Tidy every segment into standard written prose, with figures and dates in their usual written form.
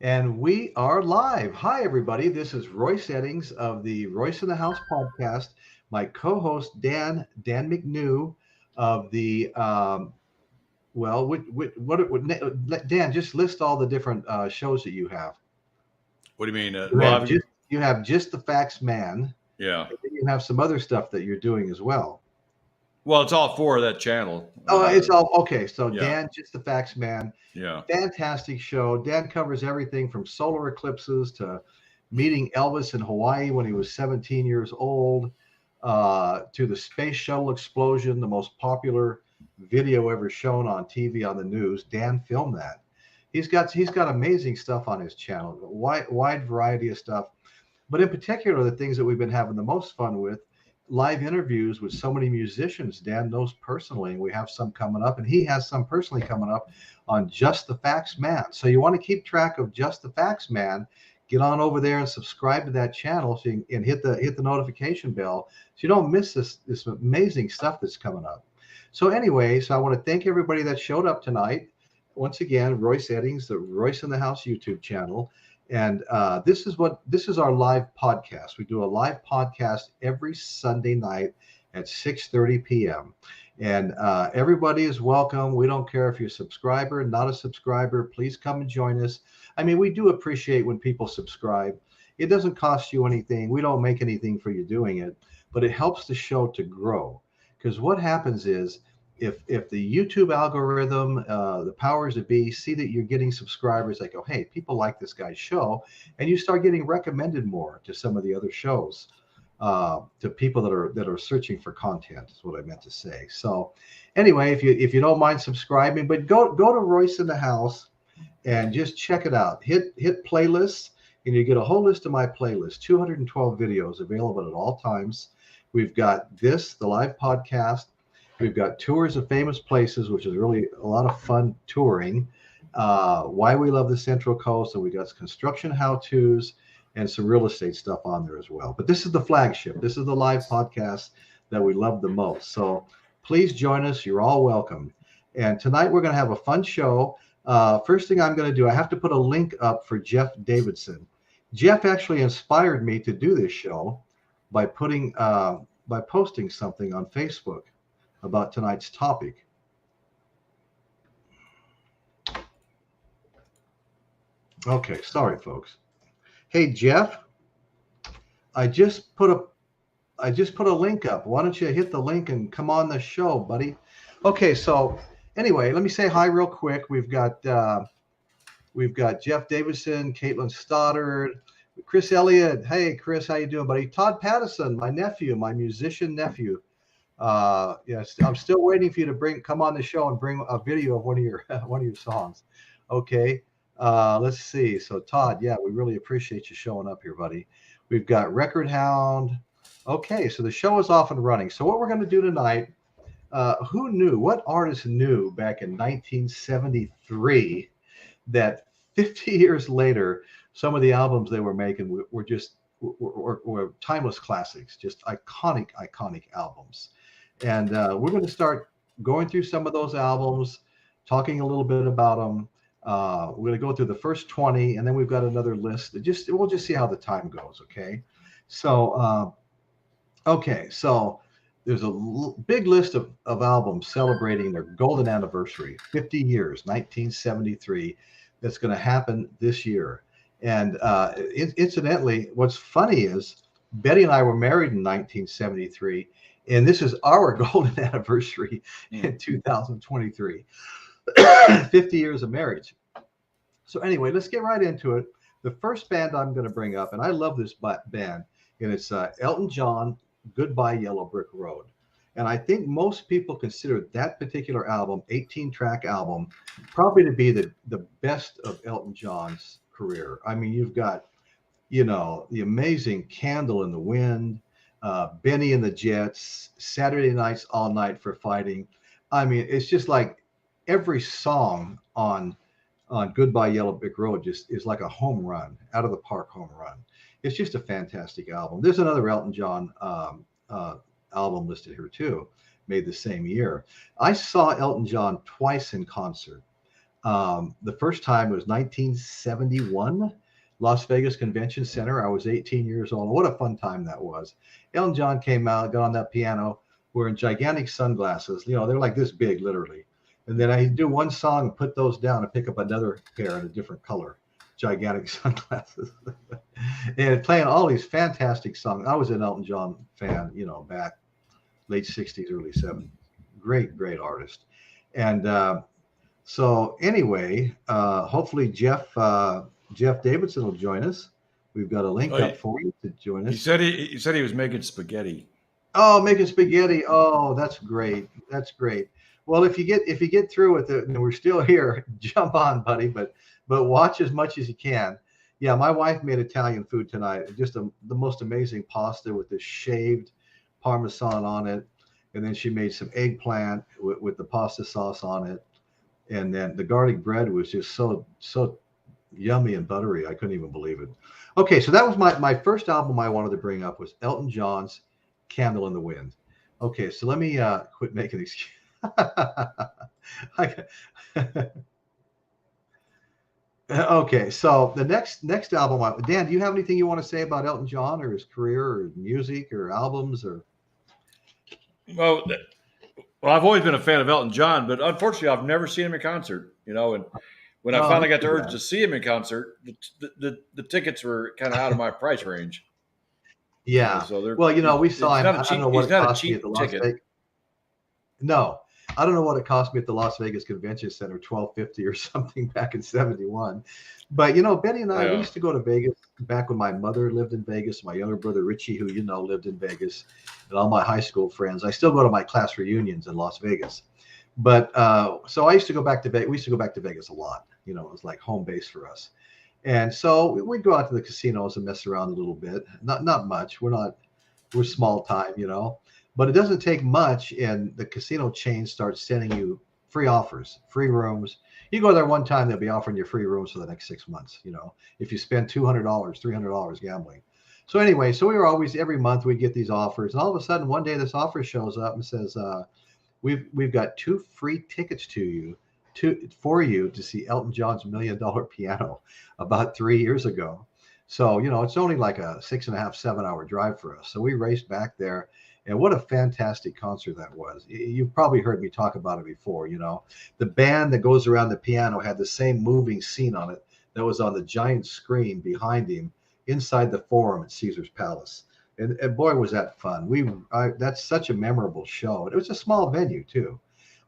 And we are live. Hi, everybody. This is Royce Eddings of the Royce in the House podcast. My co-host Dan McNew of the well, Dan, just list all the different shows that you have. What do you mean? You Well, have just the Facts Man, yeah. and then you have some other stuff that you're doing as well. Well, it's all for that channel. Oh, it's all okay. So Yeah, Dan, just the Facts Man, yeah. fantastic show. Dan covers everything from solar eclipses to meeting Elvis in Hawaii when he was 17 years old, to the space shuttle explosion, the most popular video ever shown on TV on the news. Dan filmed that. He's got amazing stuff on his channel, wide variety of stuff. But in particular, the things that we've been having the most fun with, live interviews with so many musicians Dan knows personally. And we have some coming up, and he has some personally coming up on Just the Facts Man. So you want to keep track of Just the Facts Man. Get on over there and subscribe to that channel so you can hit the notification bell so you don't miss this amazing stuff that's coming up. So anyway, so I want to thank everybody that showed up tonight. Once again, Royce Eddings, the Royce in the House YouTube channel. And this is our live podcast. We do a live podcast every Sunday night at 6:30 p.m. And everybody is welcome. We don't care if you're a subscriber, not a subscriber. Please come and join us. I mean, we do appreciate when people subscribe. It doesn't cost you anything. We don't make anything for you doing it, but it helps the show to grow. Because what happens is if the YouTube algorithm, the powers that be, see that you're getting subscribers, they go, hey, people like this guy's show, and you start getting recommended more to some of the other shows, to people that are searching for content. Is what I meant to say. So, anyway, if you don't mind subscribing, but go to Royce in the House and just check it out. Hit playlists, and you get a whole list of my playlists. 212 videos available at all times. We've got the live podcast. We've got tours of famous places, which is really a lot of fun touring. Why we love the Central Coast, and we got construction how-tos and some real estate stuff on there as well. But this is the flagship. This is the live podcast that we love the most. So please join us. You're all welcome. And tonight we're going to have a fun show. First thing I'm going to do, I have to put a link up for Jeff Davidson. Jeff actually inspired me to do this show by posting something on Facebook about tonight's topic. Okay, sorry, folks. Hey, Jeff, I just put a link up. Why don't you hit the link and come on the show, buddy? Okay, so anyway, let me say hi real quick. We've got Jeff Davidson, Caitlin Stoddard, Chris Elliott. Hey, Chris, how you doing, buddy? Todd Pattison, my nephew, my musician nephew. Yes, I'm still waiting for you to come on the show and bring a video of one of your songs. Okay. Let's see. So Todd, yeah, we really appreciate you showing up here, buddy. We've got Record Hound. Okay, so the show is off and running. So what we're going to do tonight, what artist knew back in 1973 that 50 years later, some of the albums they were making were timeless classics, just iconic albums. And we're going to start going through some of those albums, talking a little bit about them. We're going to go through the first 20, and then we've got another list. We'll just see how the time goes, okay? So, so there's a big list of albums celebrating their golden anniversary, 50 years, 1973. That's going to happen this year. And incidentally, what's funny is Betty and I were married in 1973, and this is our golden anniversary in 2023. 50 years of marriage. So anyway, let's get right into it. The first band I'm going to bring up, and I love this band, and it's Elton John, Goodbye Yellow Brick Road. And I think most people consider that particular album, 18-track album, probably to be the best of Elton John's career. I mean, you've got, the amazing Candle in the Wind, Benny and the Jets, Saturday Nights All Night for Fighting. I mean, it's just like every song on Goodbye Yellow Brick Road just is like a home run, out of the park home run. It's just a fantastic album. There's another Elton John album listed here too, made the same year. I saw Elton John twice in concert. The first time was 1971, Las Vegas Convention Center. I was 18 years old. What a fun time that was. Elton John came out, got on that piano, wearing gigantic sunglasses. You know, they're like this big, literally. And then I do one song and put those down and pick up another pair in a different color, gigantic sunglasses, and playing all these fantastic songs. I was an Elton John fan, you know, back late 60s, early 70s. Great, great artist. And so anyway, hopefully Jeff Davidson will join us. We've got a link up for you to join us. He said he was making spaghetti. Oh, making spaghetti. Oh, that's great. That's great. Well, if you get through with it and we're still here, jump on, buddy. But watch as much as you can. Yeah, my wife made Italian food tonight. Just the most amazing pasta with this shaved Parmesan on it, and then she made some eggplant with the pasta sauce on it, and then the garlic bread was just so yummy and buttery. I couldn't even believe it. Okay, so that was my first album I wanted to bring up was Elton John's Candle in the Wind. Okay, so let me quit making excuses. Okay, so the next album, Dan, do you have anything you want to say about Elton John or his career or music or albums or? Well, I've always been a fan of Elton John, but unfortunately, I've never seen him in concert. You know, and when I finally got the urge to see him in concert, the tickets were kind of out of my price range. Yeah. So well, you know, we saw him. I don't know what it cost me at the Las Vegas. No, I don't know what it cost me at the Las Vegas Convention Center, $12.50 or something back in '71. But you know, Betty and I, we used to go to Vegas back when my mother lived in Vegas. My younger brother Richie, who you know, lived in Vegas, and all my high school friends. I still go to my class reunions in Las Vegas. But so I used to go back to Vegas. We used to go back to Vegas a lot. You know, it was like home base for us. And so we'd go out to the casinos and mess around a little bit. Not much. We're small time, you know. But it doesn't take much, and the casino chain starts sending you free offers, free rooms. You go there one time, they'll be offering you free rooms for the next 6 months, you know, if you spend $200, $300 gambling. So anyway, so we were always, every month we'd get these offers. And all of a sudden, one day this offer shows up and says, we've got 2 free tickets for you to see Elton John's $1 Million Piano about 3 years ago. So, you know, it's only like a 6.5, 7-hour drive for us. So we raced back there. And what a fantastic concert that was. You've probably heard me talk about it before, you know. The band that goes around the piano had the same moving scene on it that was on the giant screen behind him inside the Forum at Caesar's Palace. And boy, was that fun. That's such a memorable show. It was a small venue, too.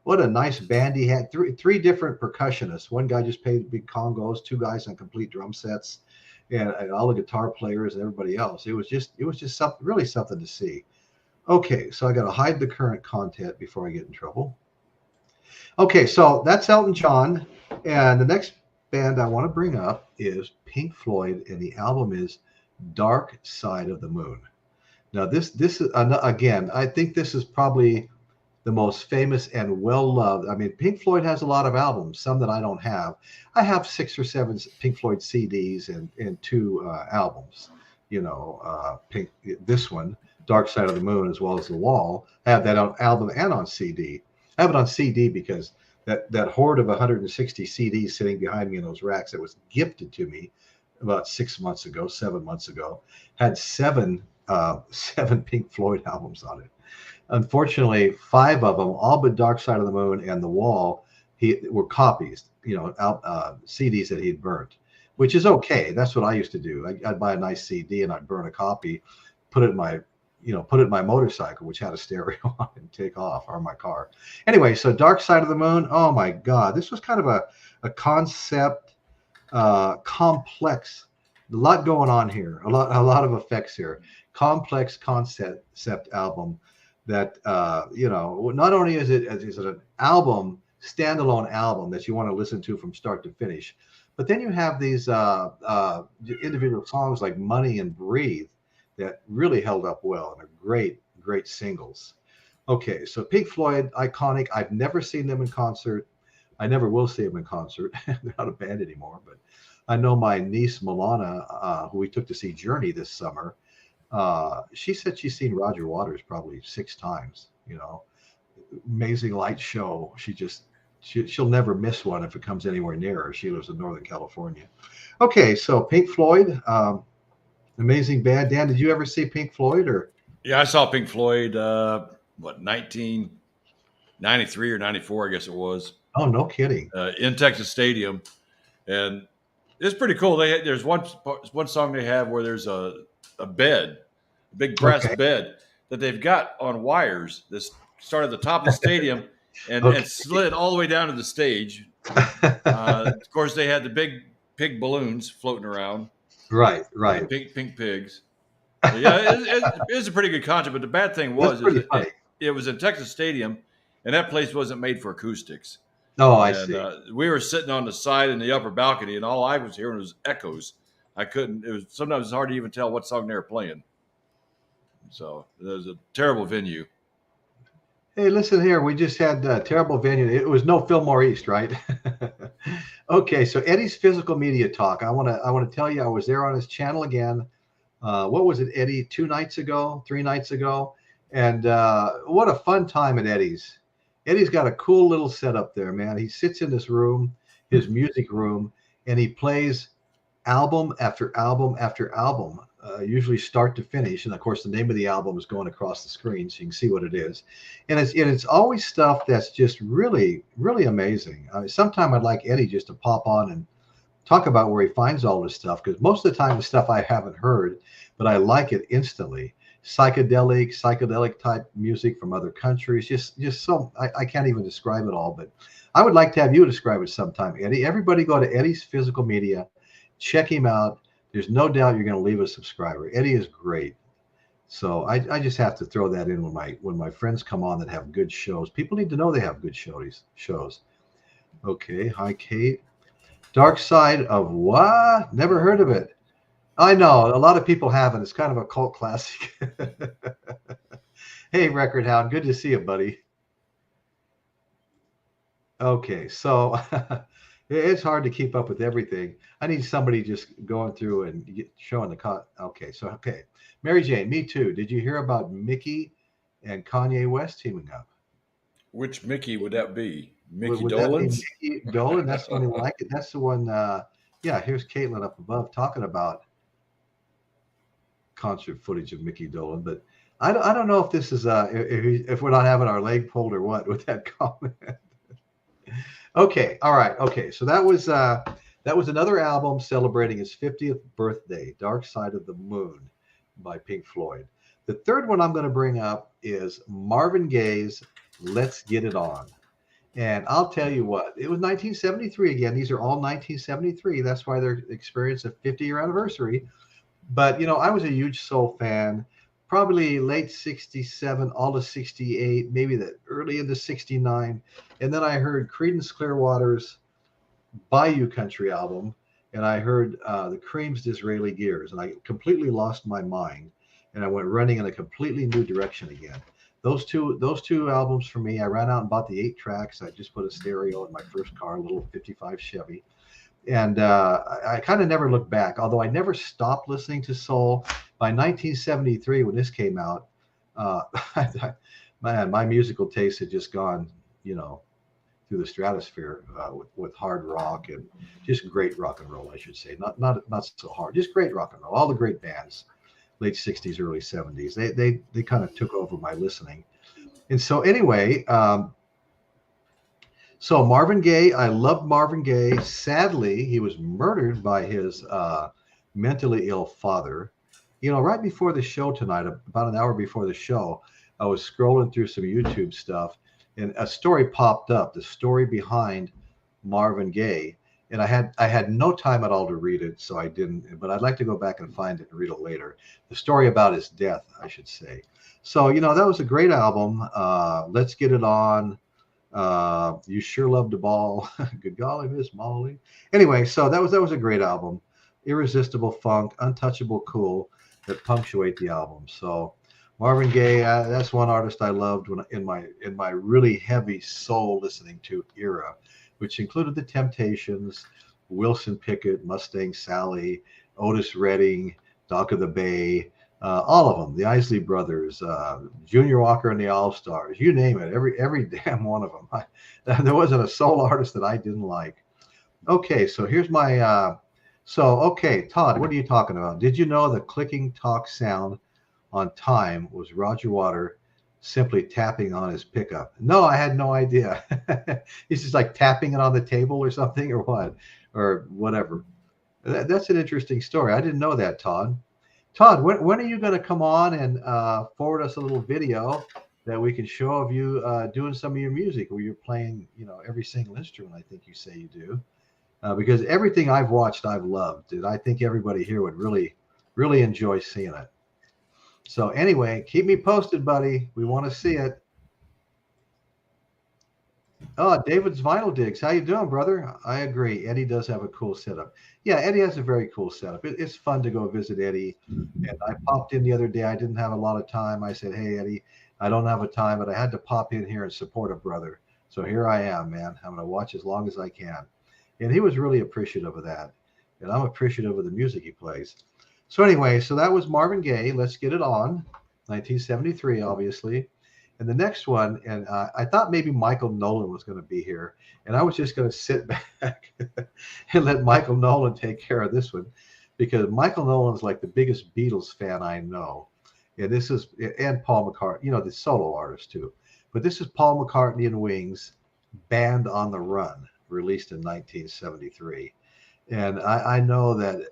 What a nice band he had. Three different percussionists. One guy just played big congos, 2 guys on complete drum sets, and all the guitar players and everybody else. It was just really something to see. Okay, so I got to hide the current content before I get in trouble. Okay, so that's Elton John. And the next band I want to bring up is Pink Floyd, and the album is Dark Side of the Moon. Now, this is, again, I think this is probably the most famous and well-loved. I mean, Pink Floyd has a lot of albums, some that I don't have. I have 6 or 7 Pink Floyd CDs and 2 albums. You know, this one, Dark Side of the Moon, as well as The Wall. I have that on album and on CD. I have it on CD because that hoard of 160 CDs sitting behind me in those racks that was gifted to me about 7 months ago, had 7 Pink Floyd albums on it. Unfortunately, 5 of them, all but Dark Side of the Moon and The Wall, were copies, you know, CDs that he'd burnt, which is okay. That's what I used to do. I'd buy a nice CD and I'd burn a copy, put it in my motorcycle, which had a stereo on it, and take off, or my car. Anyway, so Dark Side of the Moon. Oh my God, this was kind of a concept, complex, a lot going on here, a lot of effects here, complex concept album that, you know, not only is it an album, standalone album that you want to listen to from start to finish, but then you have these individual songs like Money and Breathe that really held up well and are great singles. Okay, so Pink Floyd, iconic. I've never seen them in concert. I never will see them in concert. They're not a band anymore, but I know my niece Milana, who we took to see Journey this summer, she said she's seen Roger Waters probably 6 times. You know, amazing light show. She just she'll never miss one if it comes anywhere near her. She lives in Northern California. Okay, so Pink Floyd, amazing band. Dan, did you ever see Pink Floyd or? Yeah, I saw Pink Floyd. 1993 or 94, I guess it was. Oh, no kidding. In Texas Stadium, and it's pretty cool. There's one song they have where there's a bed, a big brass bed that they've got on wires that start at the top of the stadium and slid all the way down to the stage. Of course, they had the big pig balloons floating around. Right. Pink pigs. So yeah, it is a pretty good concert. But the bad thing was it was in Texas Stadium, and that place wasn't made for acoustics. Oh, I see. We were sitting on the side in the upper balcony, and all I was hearing was echoes. I couldn't. It was sometimes hard to even tell what song they were playing. So it was a terrible venue. Hey, listen here. We just had a terrible venue. It was no Fillmore East, right? Okay, so Eddie's Physical Media Talk. I want to tell you, I was there on his channel again. What was it, Eddie? 3 nights ago, and what a fun time at Eddie's. Eddie's got a cool little setup there, man. He sits in this room, his music room, and he plays album after album after album, usually start to finish. And of course, the name of the album is going across the screen, so you can see what it is. And it's always stuff that's just really, really amazing. Sometime I'd like Eddie just to pop on and talk about where he finds all this stuff, because most of the time the stuff I haven't heard, but I like it instantly. Psychedelic type music from other countries. Just so I can't even describe it all, but I would like to have you describe it sometime, Eddie. Everybody go to Eddie's Physical Media, check him out. There's no doubt you're going to leave a subscriber. Eddie is great. So I just have to throw that in when my friends come on that have good shows. People need to know they have good shows. Okay, hi Kate. Dark Side of what? Never heard of it. I know a lot of people haven't. It's kind of a cult classic. Hey, Record Hound, good to see you, buddy. Okay, so it's hard to keep up with everything. I need somebody just going through and showing the Okay, Mary Jane, me too. Did you hear about Mickey and Kanye West teaming up? Which Mickey would that be? Mickey Dolenz? Mickey Dolenz, that's the one who like it. That's the one. Yeah, here's Caitlin up above talking about concert footage of Mickey Dolenz, but I don't know if this is if we're not having our leg pulled or what with that comment. Okay, all right, okay. So that was another album celebrating his 50th birthday, Dark Side of the Moon by Pink Floyd. The third one I'm going to bring up is Marvin Gaye's Let's Get It On. And I'll tell you what, it was 1973 again. These are all 1973. That's why they're experiencing a 50-year anniversary. But, I was a huge soul fan, probably late 67, all of 68, maybe the early into 69. And then I heard Creedence Clearwater's Bayou Country album, and I heard the Cream's Disraeli Gears, and I completely lost my mind, and I went running in a completely new direction again. Those two albums for me, I ran out and bought the 8 tracks. I just put a stereo in my first car, a little 55 Chevy. And I kind of never looked back, although I never stopped listening to soul. By 1973, when this came out, man, my musical taste had just gone, through the stratosphere with hard rock and just great rock and roll, I should say. Not so hard, just great rock and roll. All the great bands, late 60s, early 70s, they kind of took over my listening. And so anyway, so Marvin Gaye, I loved Marvin Gaye. Sadly, he was murdered by his mentally ill father. Right before the show tonight, about an hour before the show, I was scrolling through some YouTube stuff, and a story popped up, the story behind Marvin Gaye. And I had no time at all to read it, so I didn't. But I'd like to go back and find it and read it later. The story about his death, I should say. So, that was a great album. Let's Get It On. You Sure Love to Ball. Good golly, Miss Molly. Anyway, so that was a great album. Irresistible funk, untouchable cool that punctuate the album. So Marvin Gaye, that's one artist I loved in my really heavy soul listening to era, which included the Temptations, Wilson Pickett, Mustang Sally, Otis Redding, Dock of the Bay, all of them, the Isley Brothers, Junior Walker and the All Stars, you name it, every damn one of them. There wasn't a soul artist that I didn't like. Okay, so here's my. Okay, Todd, what are you talking about? Did you know the clicking talk sound on Time was Roger Water simply tapping on his pickup? No, I had no idea. He's just like tapping it on the table or something, or what, or whatever. That's an interesting story. I didn't know that, Todd. Todd, when are you going to come on and forward us a little video that we can show of you doing some of your music, where you're playing, every single instrument? I think you say you do, because everything I've watched, I've loved, and I think everybody here would really, really enjoy seeing it. So anyway, keep me posted, buddy. We want to see it. Oh, David's Vinyl Digs. How you doing, brother? I agree. Eddie does have a cool setup. Yeah, Eddie has a very cool setup. It's fun to go visit Eddie. And I popped in the other day. I didn't have a lot of time. I said, hey, Eddie, I don't have a time, but I had to pop in here and support a brother. So here I am, man. I'm going to watch as long as I can. And he was really appreciative of that. And I'm appreciative of the music he plays. So anyway, so that was Marvin Gaye. Let's Get It On. 1973, obviously. And the next one, and I thought maybe Michael Nolan was going to be here, and I was just going to sit back and let Michael Nolan take care of this one, because Michael Nolan's like the biggest Beatles fan I know. And this is, and Paul McCartney, the solo artist too. But this is Paul McCartney and Wings, Band on the Run, released in 1973. And I know that,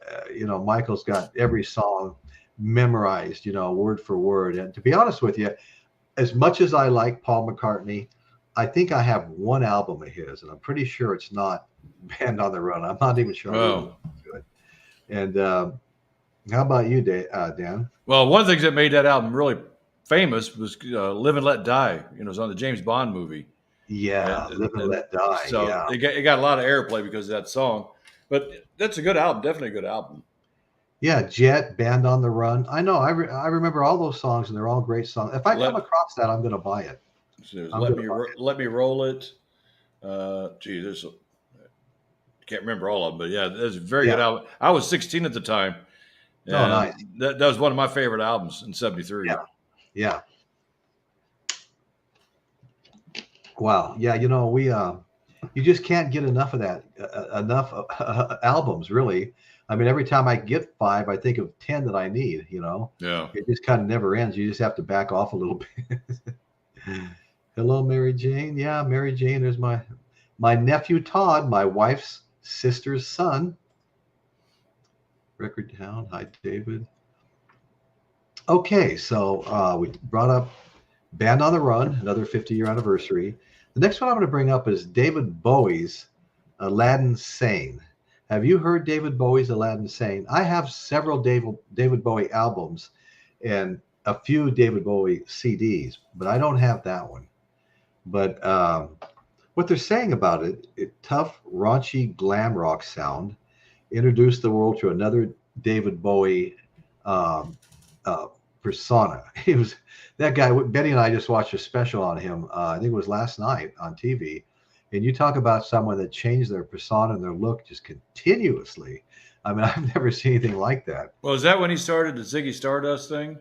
Michael's got every song memorized, word for word. And to be honest with you, as much as I like Paul McCartney, I think I have one album of his, and I'm pretty sure it's not Band on the Run. I'm not even sure. Oh. Good. And how about you, Dan? Well, one of the things that made that album really famous was Live and Let Die. It was on the James Bond movie. Yeah, Live and Let Die. So yeah. it got a lot of airplay because of that song. But that's a good album, definitely a good album. Yeah, Jet, Band on the Run. I know. I remember all those songs, and they're all great songs. If I come across that, I'm going to buy it. Let Me Roll It. There's can't remember all of them, but yeah, that's a very good album. I was 16 at the time. Oh, nice. That was one of my favorite albums in '73. Yeah. Wow. Yeah, we you just can't get enough of that. Enough albums, really. I mean, every time I get 5, I think of 10 that I need, Yeah. It just kind of never ends. You just have to back off a little bit. Hello, Mary Jane. Yeah, Mary Jane. There's my nephew, Todd, my wife's sister's son. Record Hound. Hi, David. Okay, so we brought up Band on the Run, another 50-year anniversary. The next one I'm going to bring up is David Bowie's Aladdin Sane. Have you heard David Bowie's Aladdin Sane? I have several David Bowie albums and a few David Bowie CDs, but I don't have that one. But what they're saying about it, tough, raunchy glam rock sound, introduced the world to another David Bowie persona. He was that guy. Betty and I just watched a special on him. I think it was last night on TV. And you talk about someone that changed their persona and their look just continuously. I mean, I've never seen anything like that. Well, is that when he started the Ziggy Stardust thing?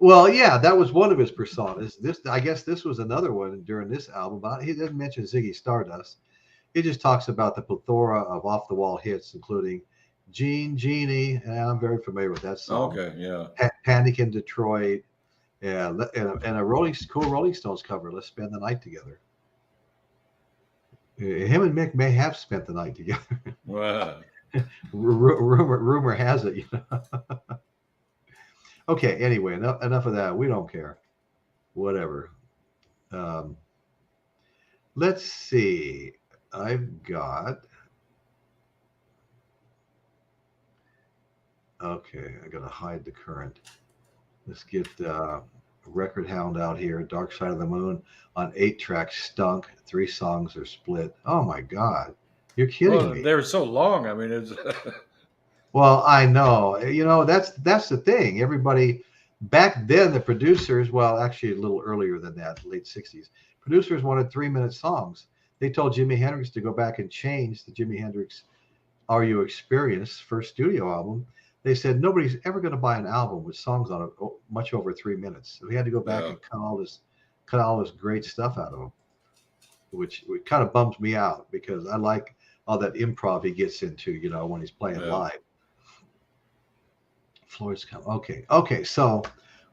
Well, yeah, that was one of his personas. I guess this was another one during this album. But he doesn't mention Ziggy Stardust. He just talks about the plethora of off-the-wall hits, including Genie, and I'm very familiar with that song. Okay, yeah. Panic in Detroit, and a cool Rolling Stones cover, Let's Spend the Night Together. Him and Mick may have spent the night together. Wow. rumor has it, Okay, anyway, enough of that. We don't care. Whatever. Let's see. I've got. Okay, I gotta hide the current. Let's get Record Hound out here. Dark Side of the Moon on 8-track Stunk. 3 songs are split. Oh my God, you're kidding me. They were so long. I mean, it's. Well, I know. That's the thing. Everybody back then, the producers. Well, actually, a little earlier than that, late '60s. Producers wanted 3-minute songs. They told Jimi Hendrix to go back and change the Jimi Hendrix "Are You Experienced" first studio album they said nobody's ever going to buy an album with songs on it much over 3 minutes. So we had to go back Yeah. and cut all this great stuff out of them, which kind of bums me out because I like all that improv he gets into, when he's playing live. Floyd's come. Okay. So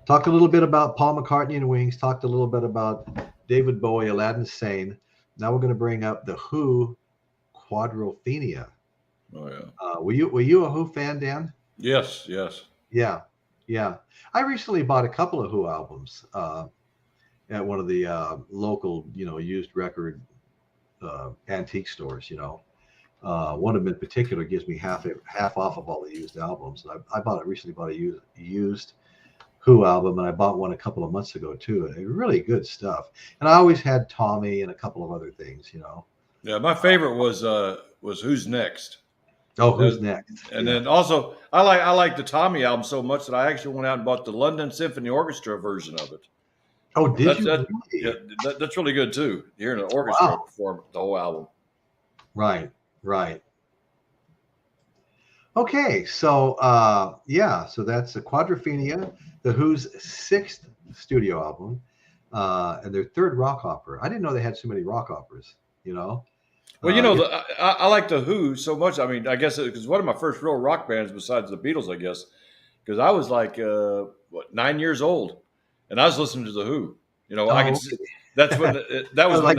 talked a little bit about Paul McCartney and Wings. Talked a little bit about David Bowie, Aladdin Sane. Now we're going to bring up the Who, Quadrophenia. Oh yeah. Were you a Who fan, Dan? Yes. Yeah. I recently bought a couple of Who albums at one of the local, used record antique stores. One of them in particular gives me half off of all the used albums. I recently bought a used Who album, and I bought one a couple of months ago too. And really good stuff. And I always had Tommy and a couple of other things. Yeah, my favorite was Who's Next. Oh, Who's Next? And then also, I like the Tommy album so much that I actually went out and bought the London Symphony Orchestra version of it. Oh, did you? Yeah, that's really good too. Hearing an orchestra perform the whole album. Right. Okay, so so that's the Quadrophenia, the Who's 6th studio album, and their 3rd rock opera. I didn't know they had so many rock operas. Well, I like the Who so much. I mean, I guess it was one of my first real rock bands besides the Beatles, I guess, because I was like 9 years old, and I was listening to the Who. I can see, that's when that was when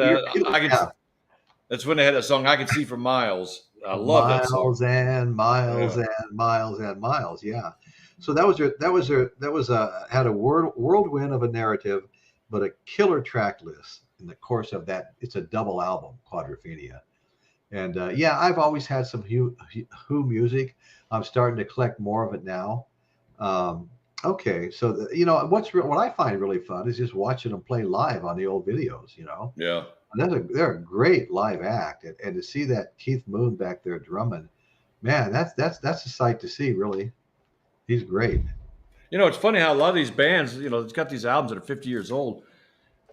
that's when they had that song "I Can See for Miles." I love that song. Miles and miles and miles and miles. Yeah. So that was had a whirlwind of a narrative, but a killer track list in the course of that. It's a double album, Quadrophenia. And I've always had some Who music. I'm starting to collect more of it now. Okay, so what I find really fun is just watching them play live on the old videos. Yeah. They're a great live act, and to see that Keith Moon back there drumming, man, that's a sight to see. Really, he's great. It's funny how a lot of these bands, it's got these albums that are 50 years old.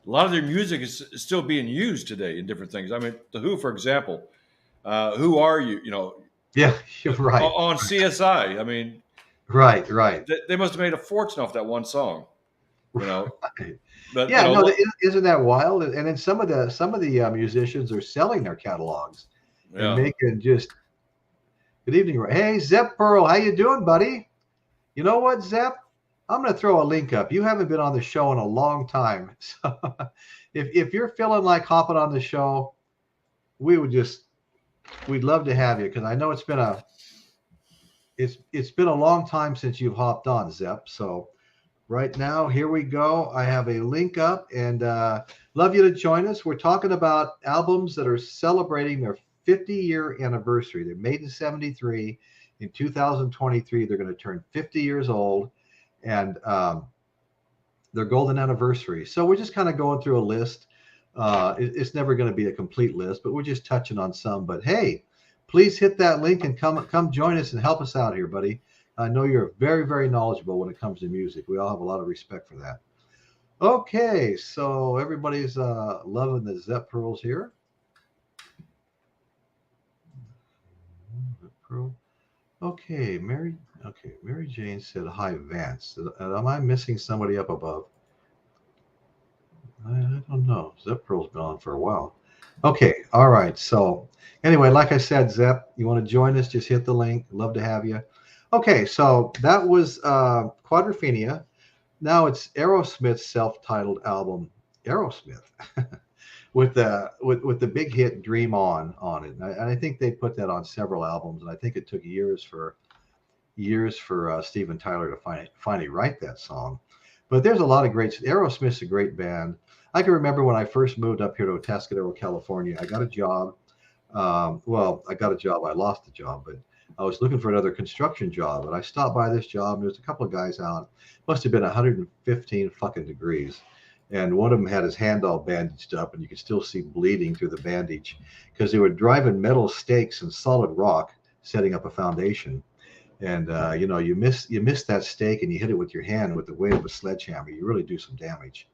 A lot of their music is still being used today in different things. I mean, the Who, for example, "Who Are You?" Yeah, you're right. On CSI, I mean, right. They must have made a fortune off that one song. Right. But isn't that wild? And then some of the musicians are selling their catalogs and making just good evening. Hey, Zepp Pearl, how you doing, buddy? You know what, Zepp? I'm going to throw a link up. You haven't been on the show in a long time, so if you're feeling like hopping on the show, we'd love to have you because I know it's been a long time since you've hopped on, Zepp. So. Right now, here we go. I have a link up and love you to join us. We're talking about albums that are celebrating their 50-year anniversary. They're made in 1973. In 2023, they're going to turn 50 years old and their golden anniversary. So we're just kind of going through a list. It's never going to be a complete list, but we're just touching on some. But hey, please hit that link and come join us and help us out here, buddy. I know you're very, very knowledgeable when it comes to music. We all have a lot of respect for that. Okay, so everybody's loving the Zepp Pearls here. Okay, Mary Jane said, "Hi, Vance." Am I missing somebody up above? I don't know. Zepp Pearl's been on for a while. Okay, all right. So anyway, like I said, Zepp, you want to join us? Just hit the link. Love to have you. Okay, so that was Quadrophenia. Now it's Aerosmith's self-titled album, Aerosmith, with the big hit "Dream On" it. And I think they put that on several albums, and I think it took years for Steven Tyler to finally write that song. But there's a lot of great. Aerosmith's a great band. I can remember when I first moved up here to Atascadero, California. I got a job. I got a job. I lost the job, but I was looking for another construction job, and I stopped by this job, and there's a couple of guys out. Must have been 115 fucking degrees, and one of them had his hand all bandaged up, and you could still see bleeding through the bandage because they were driving metal stakes and solid rock, setting up a foundation. And you miss that stake, and you hit it with your hand with the weight of a sledgehammer. You really do some damage.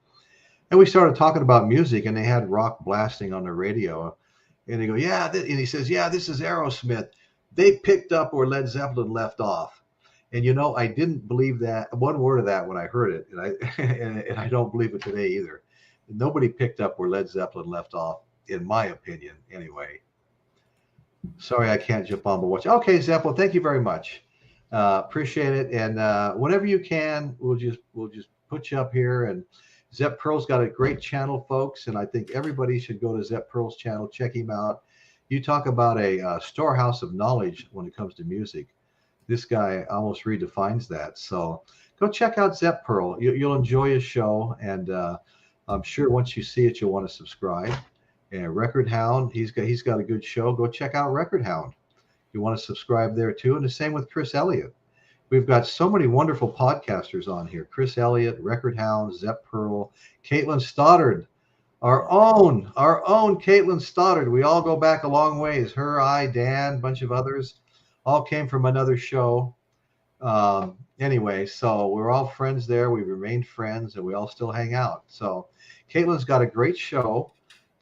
And we started talking about music, and they had rock blasting on the radio, and they go, and he says, "Yeah, this is Aerosmith. They picked up where Led Zeppelin left off." And I didn't believe that one word of that when I heard it, and I don't believe it today either. Nobody picked up where Led Zeppelin left off, in my opinion, anyway. Sorry, I can't jump on, but watch. Okay, Zeppelin, thank you very much. Appreciate it. And whenever you can, we'll just put you up here. And Zepp Pearl's got a great channel, folks, and I think everybody should go to Zepp Pearl's channel, check him out. You talk about a storehouse of knowledge when it comes to music. This guy almost redefines that. So go check out Zepp Pearl. You'll enjoy his show, and I'm sure once you see it, you'll want to subscribe. And Record Hound, he's got a good show. Go check out Record Hound. You want to subscribe there too. And the same with Chris Elliott. We've got so many wonderful podcasters on here. Chris Elliott, Record Hound, Zepp Pearl, Caitlin Stoddard, our own Caitlin Stoddard. We all go back a long ways. Her, I, Dan, a bunch of others, all came from another show. Anyway, so we're all friends there. We've remained friends, and we all still hang out. So Caitlin's got a great show.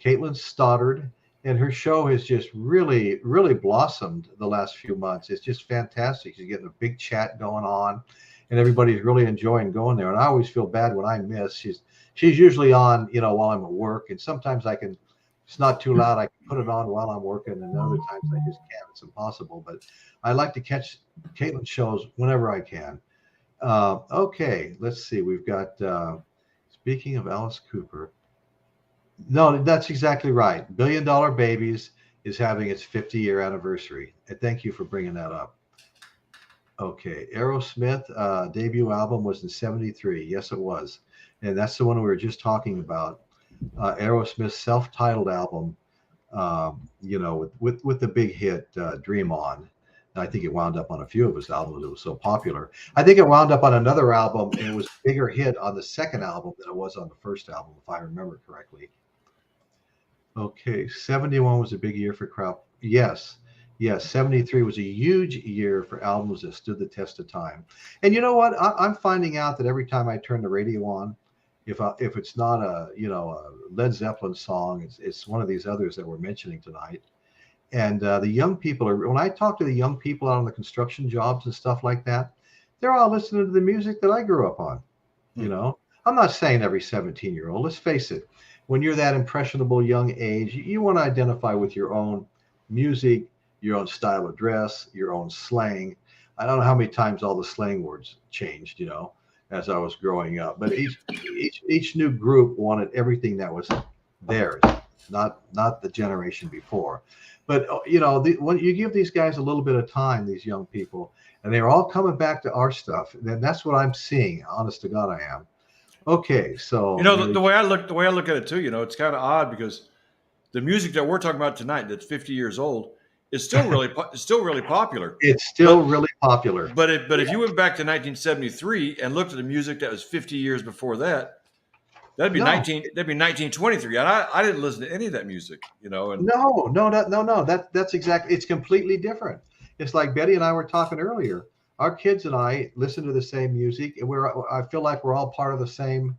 Caitlin Stoddard, and her show has just really, really blossomed the last few months. It's just fantastic. She's getting a big chat going on, and everybody's really enjoying going there. And I always feel bad when I miss. She's usually on, while I'm at work, and sometimes it's not too loud. I can put it on while I'm working, and other times I just can't. It's impossible. But I like to catch Caitlin's shows whenever I can. Okay, let's see. We've got, speaking of Alice Cooper. No, that's exactly right. $1 Billion Babies is having its 50-year anniversary. And thank you for bringing that up. Okay, Aerosmith debut album was in '73. Yes, it was. And that's the one we were just talking about. Aerosmith's self-titled album, with the big hit Dream On. And I think it wound up on a few of his albums. It was so popular. I think it wound up on another album, and it was a bigger hit on the second album than it was on the first album, if I remember correctly. Okay, 71 was a big year for crowd. Yes, 73 was a huge year for albums that stood the test of time. And you know what? I'm finding out that every time I turn the radio on, if it's not a Led Zeppelin song, it's one of these others that we're mentioning tonight. And the young people when I talk to the young people out on the construction jobs and stuff like that, they're all listening to the music that I grew up on. I'm not saying every 17-year-old. Let's face it. When you're that impressionable young age, you want to identify with your own music, your own style of dress, your own slang. I don't know how many times all the slang words changed, as I was growing up. But each new group wanted everything that was theirs, not the generation before. But when you give these guys a little bit of time, these young people, and they're all coming back to our stuff, then that's what I'm seeing. Honest to God, I am. Okay, so the way I look at it too, it's kind of odd because the music that we're talking about tonight, that's 50 years old, is still really popular. It's still really popular. But if you went back to 1973 and looked at the music that was 50 years before that, that'd be 1923, and I didn't listen to any of that music, And No. That's exactly. It's completely different. It's like Betty and I were talking earlier. Our kids and I listen to the same music, and I feel like we're all part of the same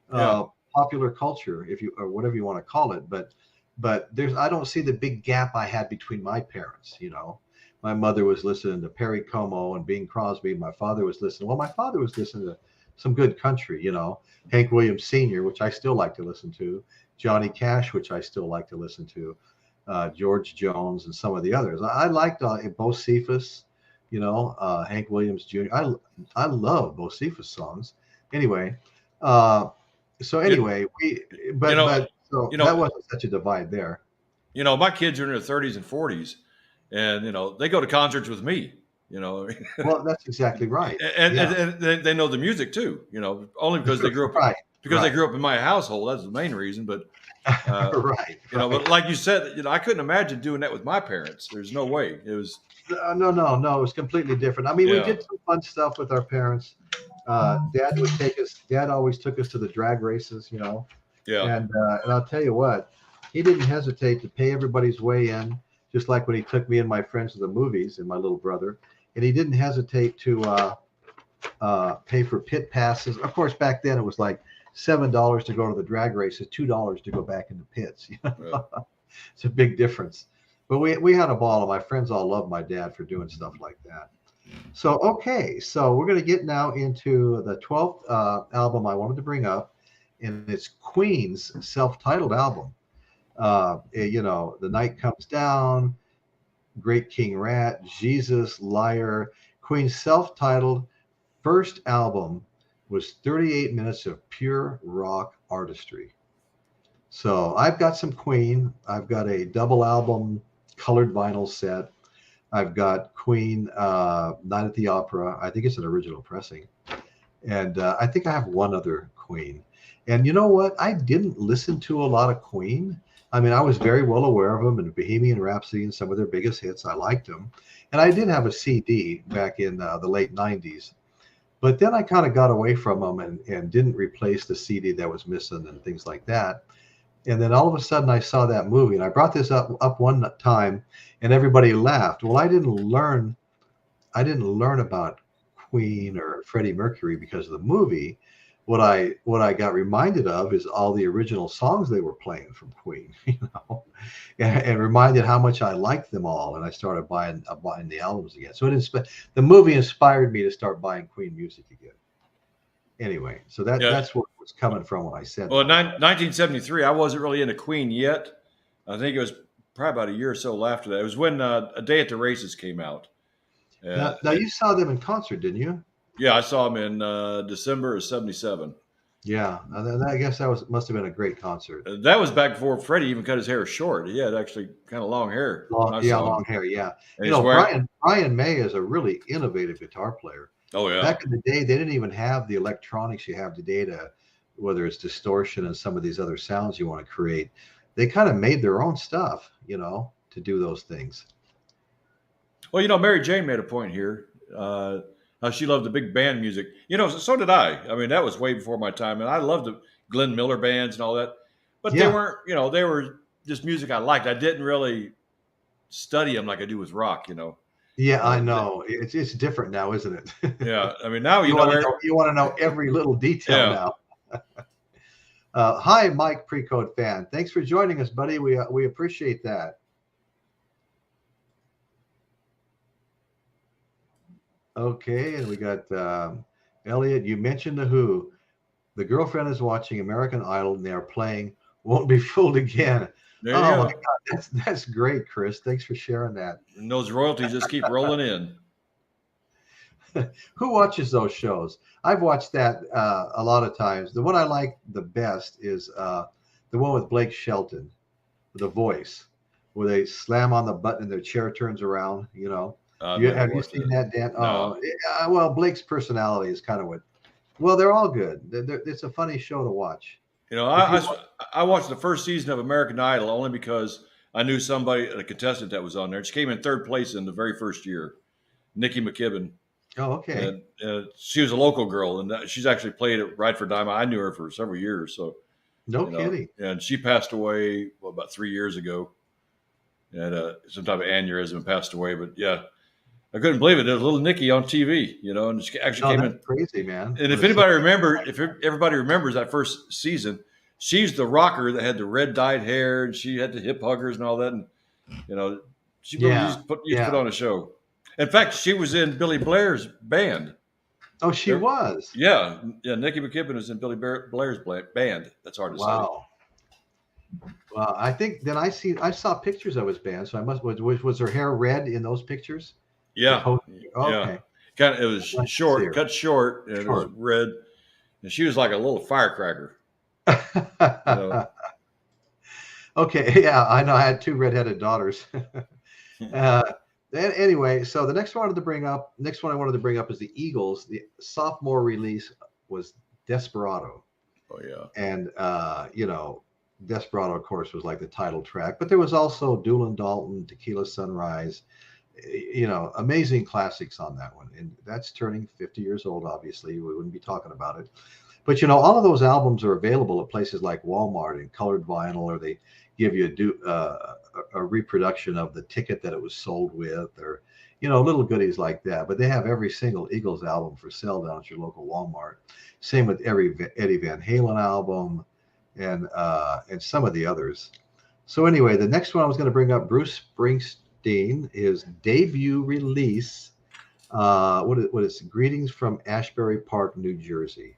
popular culture, or whatever you want to call it. But I don't see the big gap I had between my parents. My mother was listening to Perry Como and Bing Crosby. My father was listening to some good country. Hank Williams Sr., which I still like to listen to, Johnny Cash, which I still like to listen to, George Jones, and some of the others. I liked Bo Cephas. Hank Williams Jr. I love Bo Cephas songs. Anyway, that wasn't such a divide there. My kids are in their 30s and 40s, and they go to concerts with me. Well, that's exactly right. And they know the music too. Only because they grew up they grew up in my household. That's the main reason. But right. But like you said, I couldn't imagine doing that with my parents. There's no way. It was. No. It was completely different. I mean, we did some fun stuff with our parents. Dad always took us to the drag races, Yeah. And I'll tell you what, he didn't hesitate to pay everybody's way in, just like when he took me and my friends to the movies and my little brother. And he didn't hesitate to pay for pit passes. Of course, back then it was like $7 to go to the drag races, $2 to go back in the pits. Right. It's a big difference. But we had a ball, and my friends all loved my dad for doing stuff like that. So, okay, so we're going to get now into the 12th album I wanted to bring up, and it's Queen's self-titled album. The Night Comes Down, Great King Rat, Jesus, Liar. Queen's self-titled first album was 38 minutes of pure rock artistry. So I've got some Queen. I've got a double album colored vinyl set. I've got Queen Night at the Opera. I think it's an original pressing. And I think I have one other Queen. And you know what? I didn't listen to a lot of Queen. I mean, I was very well aware of them and Bohemian Rhapsody and some of their biggest hits. I liked them. And I did have a CD back in the late 90s. But then I kind of got away from them and didn't replace the CD that was missing and things like that. And then all of a sudden I saw that movie, and I brought this up one time, and everybody laughed. Well, I didn't learn about Queen or Freddie Mercury because of the movie. What I got reminded of is all the original songs they were playing from Queen, and reminded how much I liked them all, and I started buying the albums again. So the movie inspired me to start buying Queen music again. Anyway, so Yeah. that's where it was coming from when I said Well, in that. 1973, I wasn't really into Queen yet. I think it was probably about a year or so after that. It was when A Day at the Races came out. Now you saw them in concert, didn't you? Yeah, I saw him in December of '77. Yeah, I guess must have been a great concert. That was back before Freddie even cut his hair short. He had actually kind of long hair. when I saw him. Long hair. Yeah, And he's wearing. Brian May is a really innovative guitar player. Oh yeah. Back in the day, they didn't even have the electronics you have today whether it's distortion and some of these other sounds you want to create. They kind of made their own stuff, to do those things. Well, Mary Jane made a point here. How she loved the big band music. So did I. I mean, that was way before my time, and I loved the Glenn Miller bands and all that. But they Yeah. weren't. They were just music I liked. I didn't really study them like I do with rock. Yeah, I know. It's different now, isn't it? Yeah. I mean, now you want to know every little detail now. Hi, Mike, Pre-Code fan. Thanks for joining us, buddy. We appreciate that. Okay, and we got Elliot. You mentioned the Who. The girlfriend is watching American Idol, and they are playing "Won't Be Fooled Again." There you Oh go. my God, that's great, Chris. Thanks for sharing that. And those royalties just keep rolling in. Who watches those shows? I've watched that a lot of times. The one I like the best is the one with Blake Shelton, The Voice, where they slam on the button and their chair turns around. Have you seen that, Dan? No. Oh, yeah, well, Blake's personality is kind of what. Well, they're all good. It's a funny show to watch. I watched the first season of American Idol only because I knew somebody, a contestant that was on there. She came in third place in the very first year, Nikki McKibben. Oh, okay. And she was a local girl, and she's actually played at Ride for Diamond. I knew her for several years. So No kidding. And she passed away about 3 years ago. And some type of aneurysm and passed away. But yeah, I couldn't believe it. There was little Nikki on TV, and she actually came in. Crazy, man. And if everybody remembers that first season, she's the rocker that had the red dyed hair, and she had the hip huggers and all that. And she really used to put on a show. In fact, she was in Billy Blair's band. Oh, she was. Yeah. Nikki McKibben was in Billy Blair's band. That's hard to say. Wow. Well, I think then I saw pictures of his band. So was her hair red in those pictures? Yeah. Okay. Yeah. It was cut short, and it was red, and she was like a little firecracker. Okay. Yeah, I know. I had 2 redheaded daughters. Anyway, so the next one I wanted to bring up is the Eagles. The sophomore release was Desperado. Oh yeah. And Desperado, of course, was like the title track, but there was also Doolin Dalton, Tequila Sunrise, amazing classics on that one. And that's turning 50 years old, obviously. We wouldn't be talking about it. But, all of those albums are available at places like Walmart in colored vinyl, or they give you a reproduction of the ticket that it was sold with, or, little goodies like that. But they have every single Eagles album for sale down at your local Walmart. Same with every Eddie Van Halen album and some of the others. So anyway, the next one I was going to bring up, Bruce Springsteen, his debut release What is Greetings from Ashbury Park, New Jersey.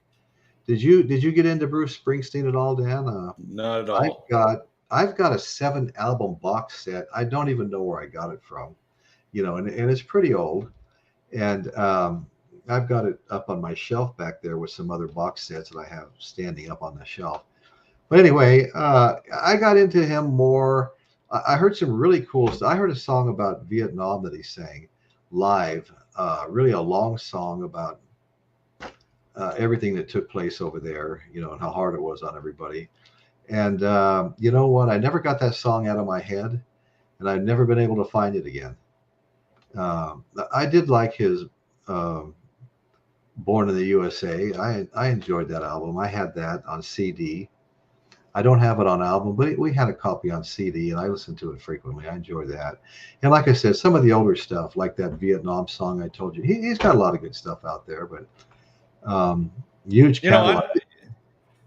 Did you get into Bruce Springsteen at all, Dan? Not at I've all. got I've got a 7 album box set. I don't even know where I got it from, and it's pretty old. And I've got it up on my shelf back there with some other box sets that I have standing up on the shelf. But anyway, I got into him more. I heard some really cool stuff. I heard a song about Vietnam that he sang live, really a long song about everything that took place over there, and how hard it was on everybody. And you know what? I never got that song out of my head, and I've never been able to find it again. I did like his um, Born in the USA. I enjoyed that album. I had that on CD. I don't have it on album, but we had a copy on CD, and I listened to it frequently. I enjoy that. And like I said, some of the older stuff, like that Vietnam song I told you, he's got a lot of good stuff out there. But um, huge You know, catalog.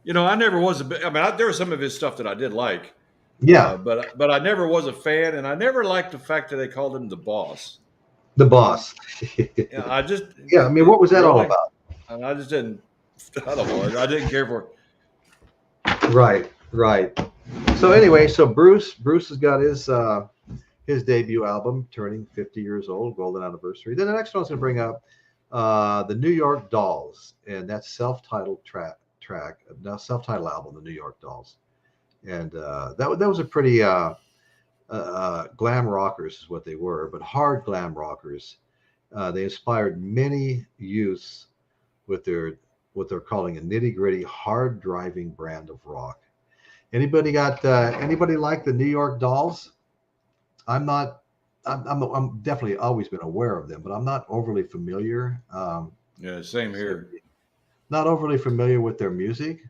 I never was a bit. I mean, there was some of his stuff that I did like, Yeah, but I never was a fan, and I never liked the fact that they called him the boss. the boss. Yeah, I just Yeah, I mean, what was that all really, about? and I just didn't. I don't know. I didn't care for it. Right, right. So anyway, so Bruce has got his debut album turning 50 years old, golden anniversary. Then the next one I was going to bring up the New York Dolls, and that's self-titled now self-titled album, the New York Dolls, and that was a pretty glam rockers is what they were, but hard glam rockers. They inspired many youths with their what they're calling a nitty gritty, hard driving brand of rock. Anybody like the New York Dolls? I'm not. I'm definitely always been aware of them, but I'm not overly familiar. Yeah, same So here. not overly familiar with their music,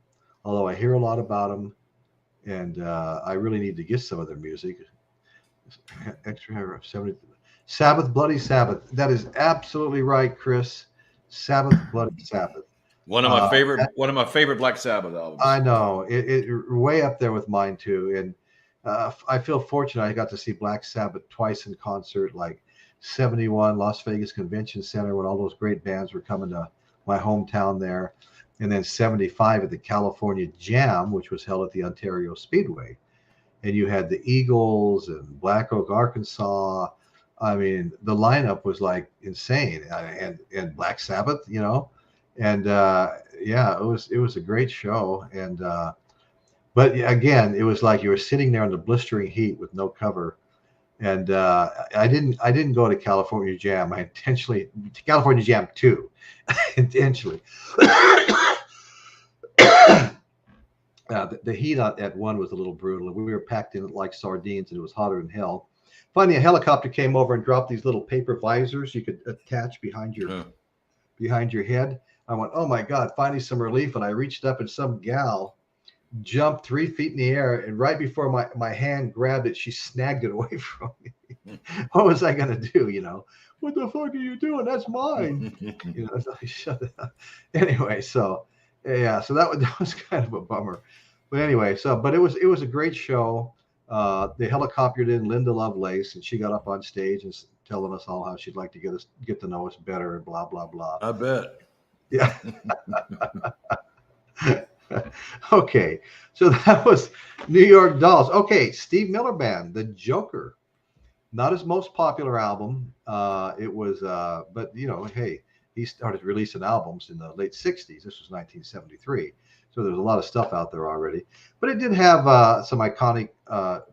although I hear a lot about them, and I really need to get some of their music. Extra 70 Sabbath, Bloody Sabbath. That is absolutely right, Chris. Sabbath, Bloody Sabbath. Uh, One of my favorite Black Sabbath albums. I know it way up there with mine too, and I feel fortunate. I got to see Black Sabbath twice in concert, like '71 Las Vegas Convention Center when all those great bands were coming to my hometown there, and then '75 at the California Jam, which was held at the Ontario Speedway, and you had the Eagles and Black Oak, Arkansas. I mean, the lineup was like insane, and Black Sabbath, and yeah, it was a great show, and but again, it was like you were sitting there in the blistering heat with no cover, and I didn't go to California Jam. I intentionally to California Jam 2, intentionally. The heat at one was a little brutal, and we were packed in like sardines, and it was hotter than hell. Finally, a helicopter came over and dropped these little paper visors you could attach behind your head. I went, oh my God, finally some relief. And I reached up and some gal jumped 3 feet in the air. And right before my hand grabbed it, she snagged it away from me. What was I going to do? What the fuck are you doing? That's mine. So I shut it up. Anyway, so yeah, so that was kind of a bummer. But anyway, but it was a great show. They helicoptered in Linda Lovelace, and she got up on stage and telling us all how she'd like to get to know us better and blah blah blah. I bet. Yeah. Okay, so that was New York Dolls. Okay, Steve Miller Band, The Joker. Not his most popular album. It was, but hey, he started releasing albums in the late '60s. This was 1973, so there was a lot of stuff out there already. But it did have some iconic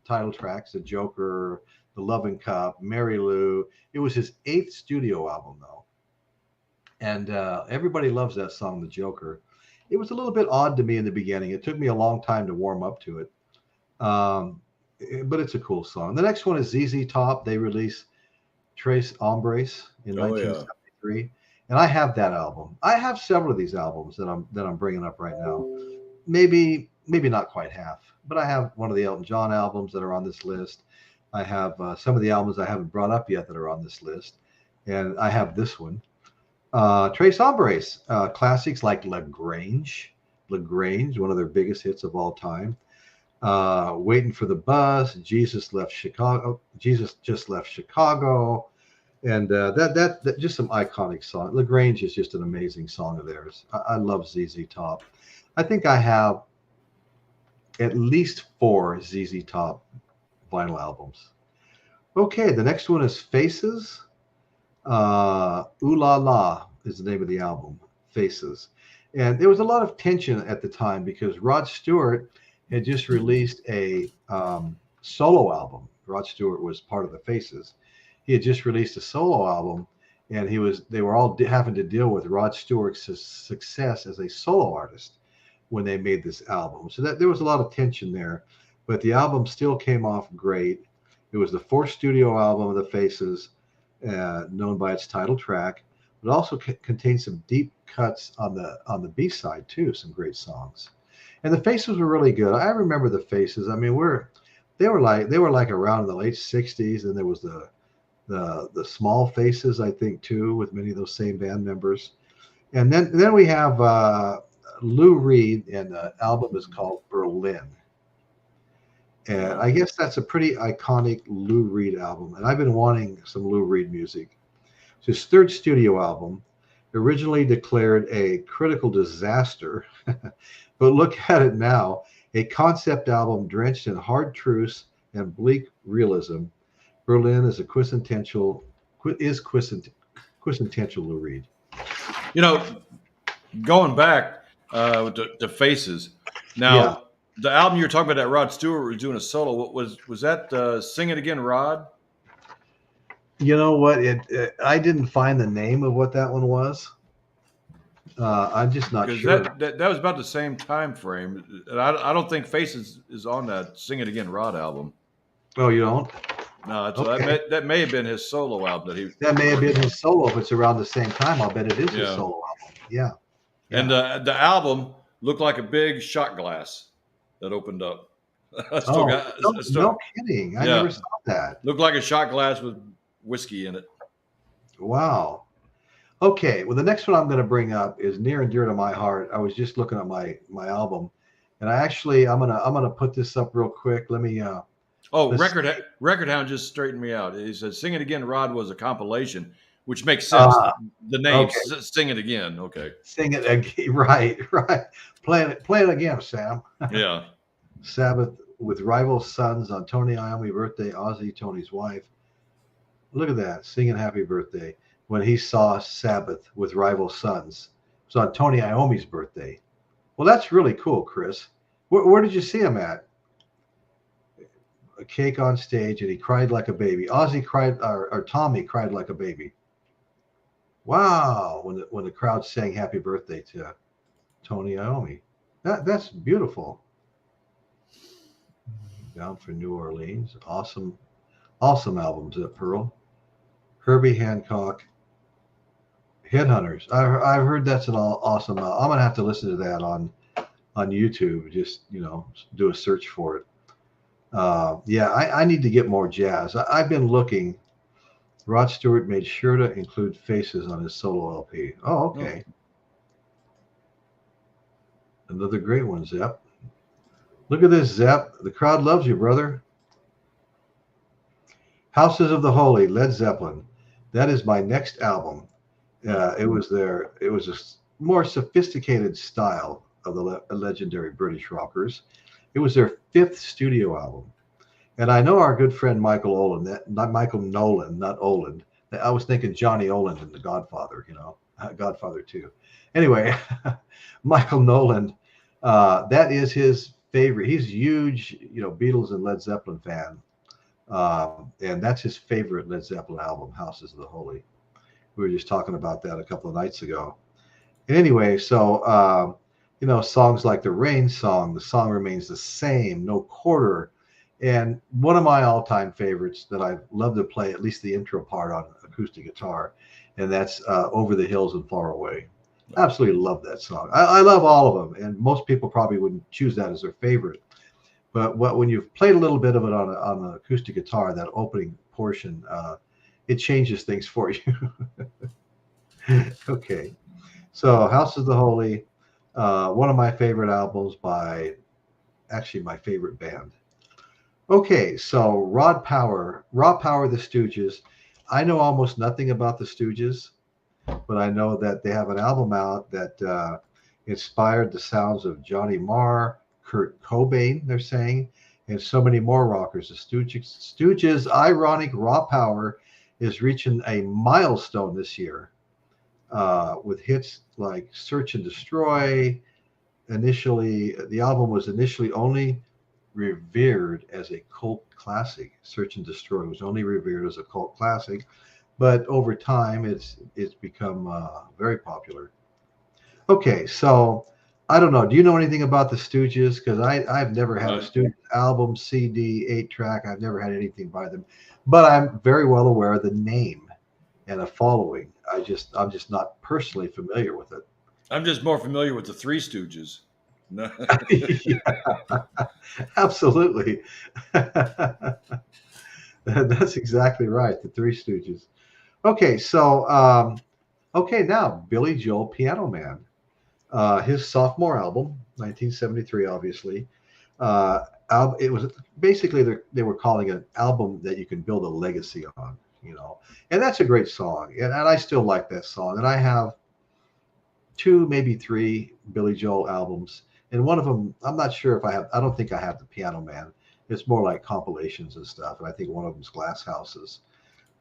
title tracks: The Joker, The Loving Cup, Mary Lou. It was his 8th studio album, though. And everybody loves that song, The Joker. It was a little bit odd to me in the beginning. It took me a long time to warm up to it. But it's a cool song. The next one is ZZ Top. They released Tres Hombres in 1973. And I have that album. I have several of these albums that I'm bringing up right now. Maybe not quite half, but I have one of the Elton John albums that are on this list. I have some of the albums I haven't brought up yet that are on this list. And I have this one. Tres Hombres, classics like LaGrange, one of their biggest hits of all time. Waiting for the Bus, Jesus Just Left Chicago, And that just some iconic song. Lagrange is just an amazing song of theirs. I love ZZ Top. I think I have at least 4 ZZ Top vinyl albums. Okay, the next one is Faces. Ooh La La is the name of the album, Faces. And there was a lot of tension at the time because Rod Stewart had just released a solo album. Rod Stewart was part of the Faces. He had just released a solo album, and they were all having to deal with Rod Stewart's success as a solo artist when they made this album. So that there was a lot of tension there, but the album still came off great. It was the 4th studio album of the Faces, known by its title track. It also contains some deep cuts on the B side too, some great songs. And the Faces were really good. I remember the Faces. I mean, they were like around in the late '60s, and there was the Small Faces, I think, too, with many of those same band members. And then we have Lou Reed, and the album is called Berlin. And I guess that's a pretty iconic Lou Reed album. And I've been wanting some Lou Reed music. It's his 3rd studio album, originally declared a critical disaster. But look at it now, a concept album drenched in hard truths and bleak realism. Berlin is quintessential Lou Reed. You know, going back to Faces. Now, Yeah. the album you're talking about that Rod Stewart was doing a solo. What was that? Sing It Again, Rod? You know what? I didn't find the name of what that one was. I'm just not sure. That was about the same time frame. And I don't think Faces is on that Sing It Again, Rod album. Oh, you don't? No, so Okay. that may have been his solo album That may have been his solo. If it's around the same time, I'll bet it is his solo album. Yeah. And the album looked like a big shot glass that opened up. No kidding. I never saw that. Looked like a shot glass with whiskey in it. Wow. Okay. Well, the next one I'm going to bring up is near and dear to my heart. I was just looking at my album, and I'm gonna put this up real quick. Let me. Record Hound just straightened me out. He said, "Sing It Again, Rod" was a compilation, which makes sense. The name, okay. Sing It Again. Okay. Sing it again. Right. Play it again, Sam. Yeah. Sabbath with rival sons on Tony Iommi's birthday, Ozzy, Tony's wife. Look at that, singing happy birthday when he saw Sabbath with rival sons. It was on Tony Iommi's birthday. Well, that's really cool, Chris. Where did you see him at? A cake on stage, and he cried like a baby. Ozzy cried, or Tommy cried like a baby. Wow, when the crowd sang happy birthday to Tony Iommi. That's beautiful. Down for New Orleans. Awesome albums at Pearl. Herbie Hancock. Headhunters. I've heard that's an awesome album. I'm gonna have to listen to that on YouTube. Just do a search for it. I need to get more jazz. I've been looking. Rod Stewart made sure to include Faces on his solo LP. Oh, okay. Another great one, Zepp. Look at this, Zepp. The crowd loves you, brother. Houses of the Holy, Led Zeppelin. That is my next album. It was a more sophisticated style of the legendary British rockers. It was their 5th studio album. And I know our good friend Michael Nolan, not Oland. I was thinking Johnny Oland in The Godfather, Godfather 2. Anyway, Michael Nolan, that is his favorite. He's a huge, Beatles and Led Zeppelin fan. And that's his favorite Led Zeppelin album, Houses of the Holy. We were just talking about that a couple of nights ago. Anyway, so, songs like the Rain Song, the song remains the same, no quarter. And one of my all-time favorites that I love to play, at least the intro part on acoustic guitar, and that's Over the Hills and Far Away. Absolutely love that song. I love all of them, and most people probably wouldn't choose that as their favorite. But when you've played a little bit of it on an acoustic guitar, that opening portion, it changes things for you. Okay. So House of the Holy, one of my favorite albums by actually my favorite band. Okay, so Raw Power, The Stooges. I know almost nothing about the Stooges, but I know that they have an album out that inspired the sounds of Johnny Marr, Kurt Cobain, they're saying, and so many more rockers. The Stooges' ironic raw power is reaching a milestone this year with hits like Search and Destroy. Initially, the album was initially only revered as a cult classic. Search and Destroy was only revered as a cult classic, but over time it's become very popular. Okay, so I don't know. Do you know anything about the Stooges? Because I've never had a Stooges album, CD, 8-track. I've never had anything by them, but I'm very well aware of the name and a following. I'm just not personally familiar with it. I'm just more familiar with the Three Stooges. No. Yeah, absolutely. That's exactly right. The Three Stooges. Okay, so okay, now Billy Joel, Piano Man. His sophomore album, 1973, obviously. It was basically they were calling it an album that you can build a legacy on, and that's a great song, and I still like that song. And I have 2, maybe 3 Billy Joel albums, and one of them I'm not sure if I have. I don't think I have the Piano Man. It's more like compilations and stuff, and I think one of them's Glass Houses.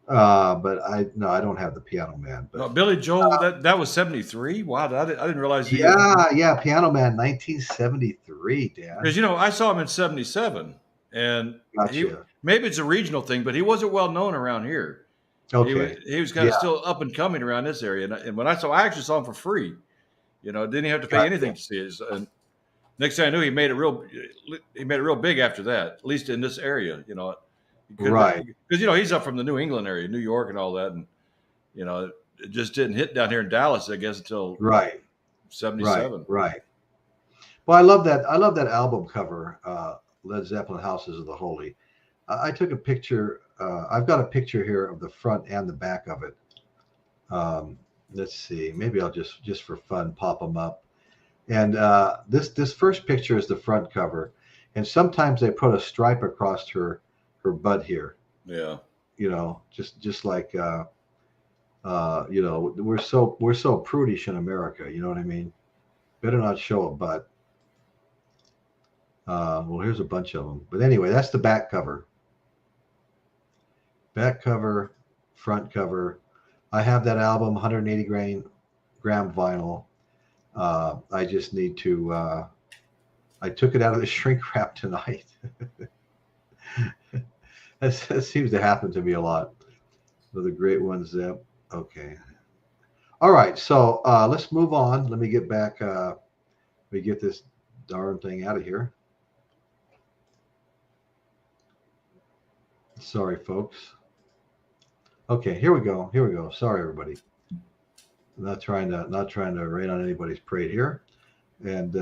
But I don't have the Piano Man. But Billy Joel, that was 73. Wow, I didn't realize. Yeah, Piano Man, 1973, Dan. Because I saw him in 77, and Gotcha. Maybe it's a regional thing, but he wasn't well known around here. Okay, he was kind of still up and coming around this area, and when I actually saw him for free. Didn't have to pay anything to see it. And next thing I knew, he made it real big after that, at least in this area. Right. Because he's up from the New England area, New York, and all that, and it just didn't hit down here in Dallas, I guess, until 77. Right. Well, I love that album cover, Led Zeppelin, Houses of the Holy. I took a picture. I've got a picture here of the front and the back of it. Let's see. Maybe I'll just for fun pop them up. And this first picture is the front cover, and sometimes they put a stripe across her butt here. Yeah. Just like we're so prudish in America. You know what I mean? Better not show a butt. Well, here's a bunch of them. But anyway, that's the back cover. Back cover, front cover. I have that album, 180 gram vinyl. I just need to. I took it out of the shrink wrap tonight. That seems to happen to me a lot. With the great ones. Okay. All right. So let's move on. Let me get back. Let me get this darn thing out of here. Sorry, folks. Okay, here we go. Sorry, everybody. I'm not trying to rain on anybody's parade here. And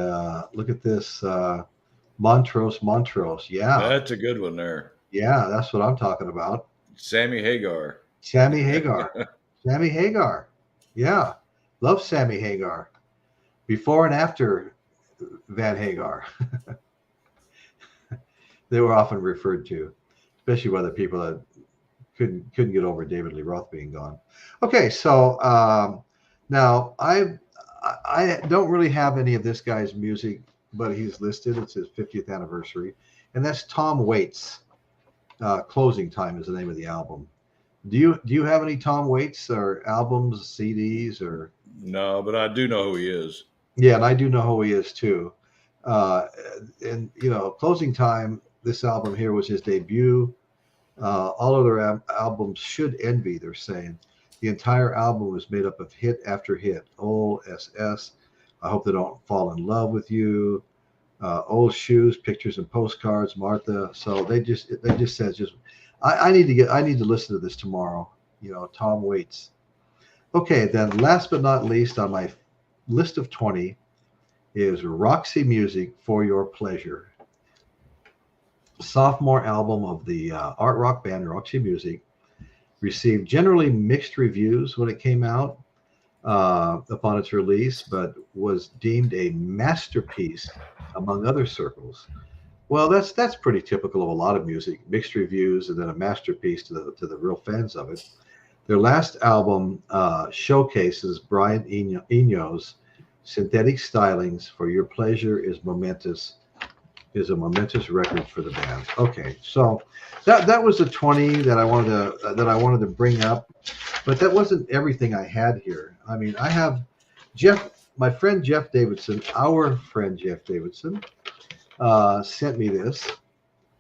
look at this, Montrose. Yeah, that's a good one there. Yeah, that's what I'm talking about. Sammy Hagar. Yeah, love Sammy Hagar. Before and after Van Hagar, they were often referred to, especially by the people that couldn't get over David Lee Roth being gone. Okay, so now I don't really have any of this guy's music, but he's listed. It's his 50th anniversary, and that's Tom Waits. Closing Time is the name of the album. Do you have any Tom Waits or albums, CDs, or? No, but I do know who he is. Yeah, and I do know who he is too. And Closing Time. This album here was his debut. All other albums should envy, they're saying. The entire album was made up of hit after hit. Old SS, I Hope They Don't Fall in Love with You, Old Shoes, Pictures and Postcards, Martha. So they just says I need to listen to this tomorrow. Tom Waits. Okay, then last but not least on my list of 20 is Roxy Music, For Your Pleasure. Sophomore album of the art rock band Roxy Music, received generally mixed reviews when it came out upon its release, but was deemed a masterpiece among other circles. Well, that's pretty typical of a lot of music, mixed reviews and then a masterpiece to the real fans of it. Their last album showcases Brian Eno's synthetic stylings. For Your Pleasure is a momentous record for the band. Okay, so that was the 20 that I wanted to bring up, but that wasn't everything I had here. I mean, I have my friend Jeff Davidson, our friend Jeff Davidson, sent me this,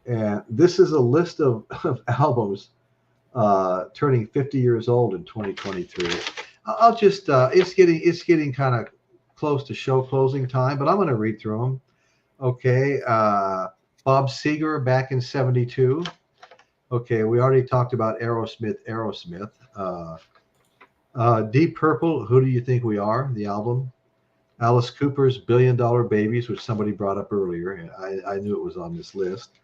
and this is a list of albums turning 50 years old in 2023. I'll just it's getting kind of close to show closing time, but I'm going to read through them. Okay, Bob Seger back in '72. Okay, we already talked about Aerosmith. Deep Purple, Who Do You Think We Are? The album. Alice Cooper's $1 Billion Babies, which somebody brought up earlier, and I knew it was on this list.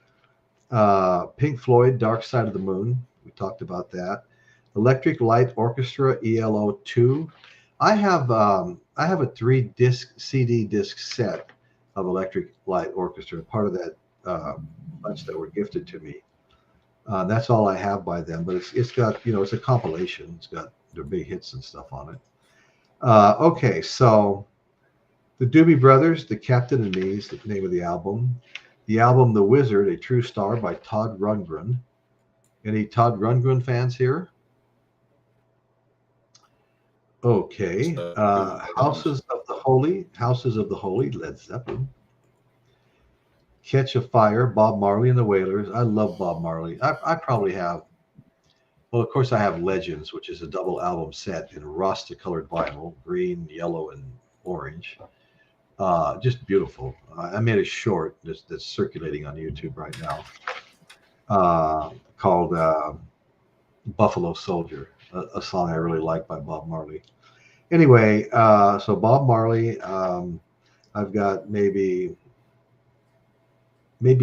Pink Floyd, Dark Side of the Moon. We talked about that. Electric Light Orchestra, ELO 2. I have a 3-disc CD disc set of Electric Light Orchestra, part of that bunch that were gifted to me. That's all I have by them, but it's got, it's a compilation. It's got their big hits and stuff on it. Okay, so the Doobie Brothers, The Captain and Me is the name of the album. The album The Wizard, A True Star by Todd Rundgren. Any Todd Rundgren fans here? Okay. Houses of the Holy, Led Zeppelin. Catch a Fire, Bob Marley and the Wailers. I love Bob Marley. I probably have, well, of course I have Legends, which is a double album set in Rasta-colored vinyl, green, yellow, and orange. Just beautiful. I made a short that's circulating on YouTube right now called Buffalo Soldier, a song I really like by Bob Marley. Anyway, so Bob Marley, I've got maybe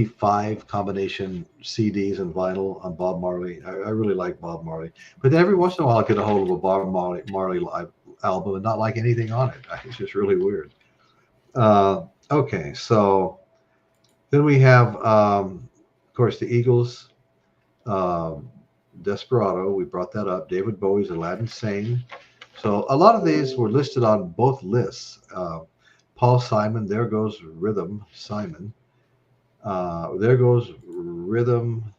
5 combination CDs and vinyl on Bob Marley. I really like Bob Marley. But then every once in a while I'll get a hold of a Bob Marley live album and not like anything on it. It's just really weird. Okay, so then we have, of course, the Eagles, Desperado. We brought that up. David Bowie's Aladdin Sane. So a lot of these were listed on both lists. Paul Simon, There Goes Rhythm, Simon. There Goes Rhythm,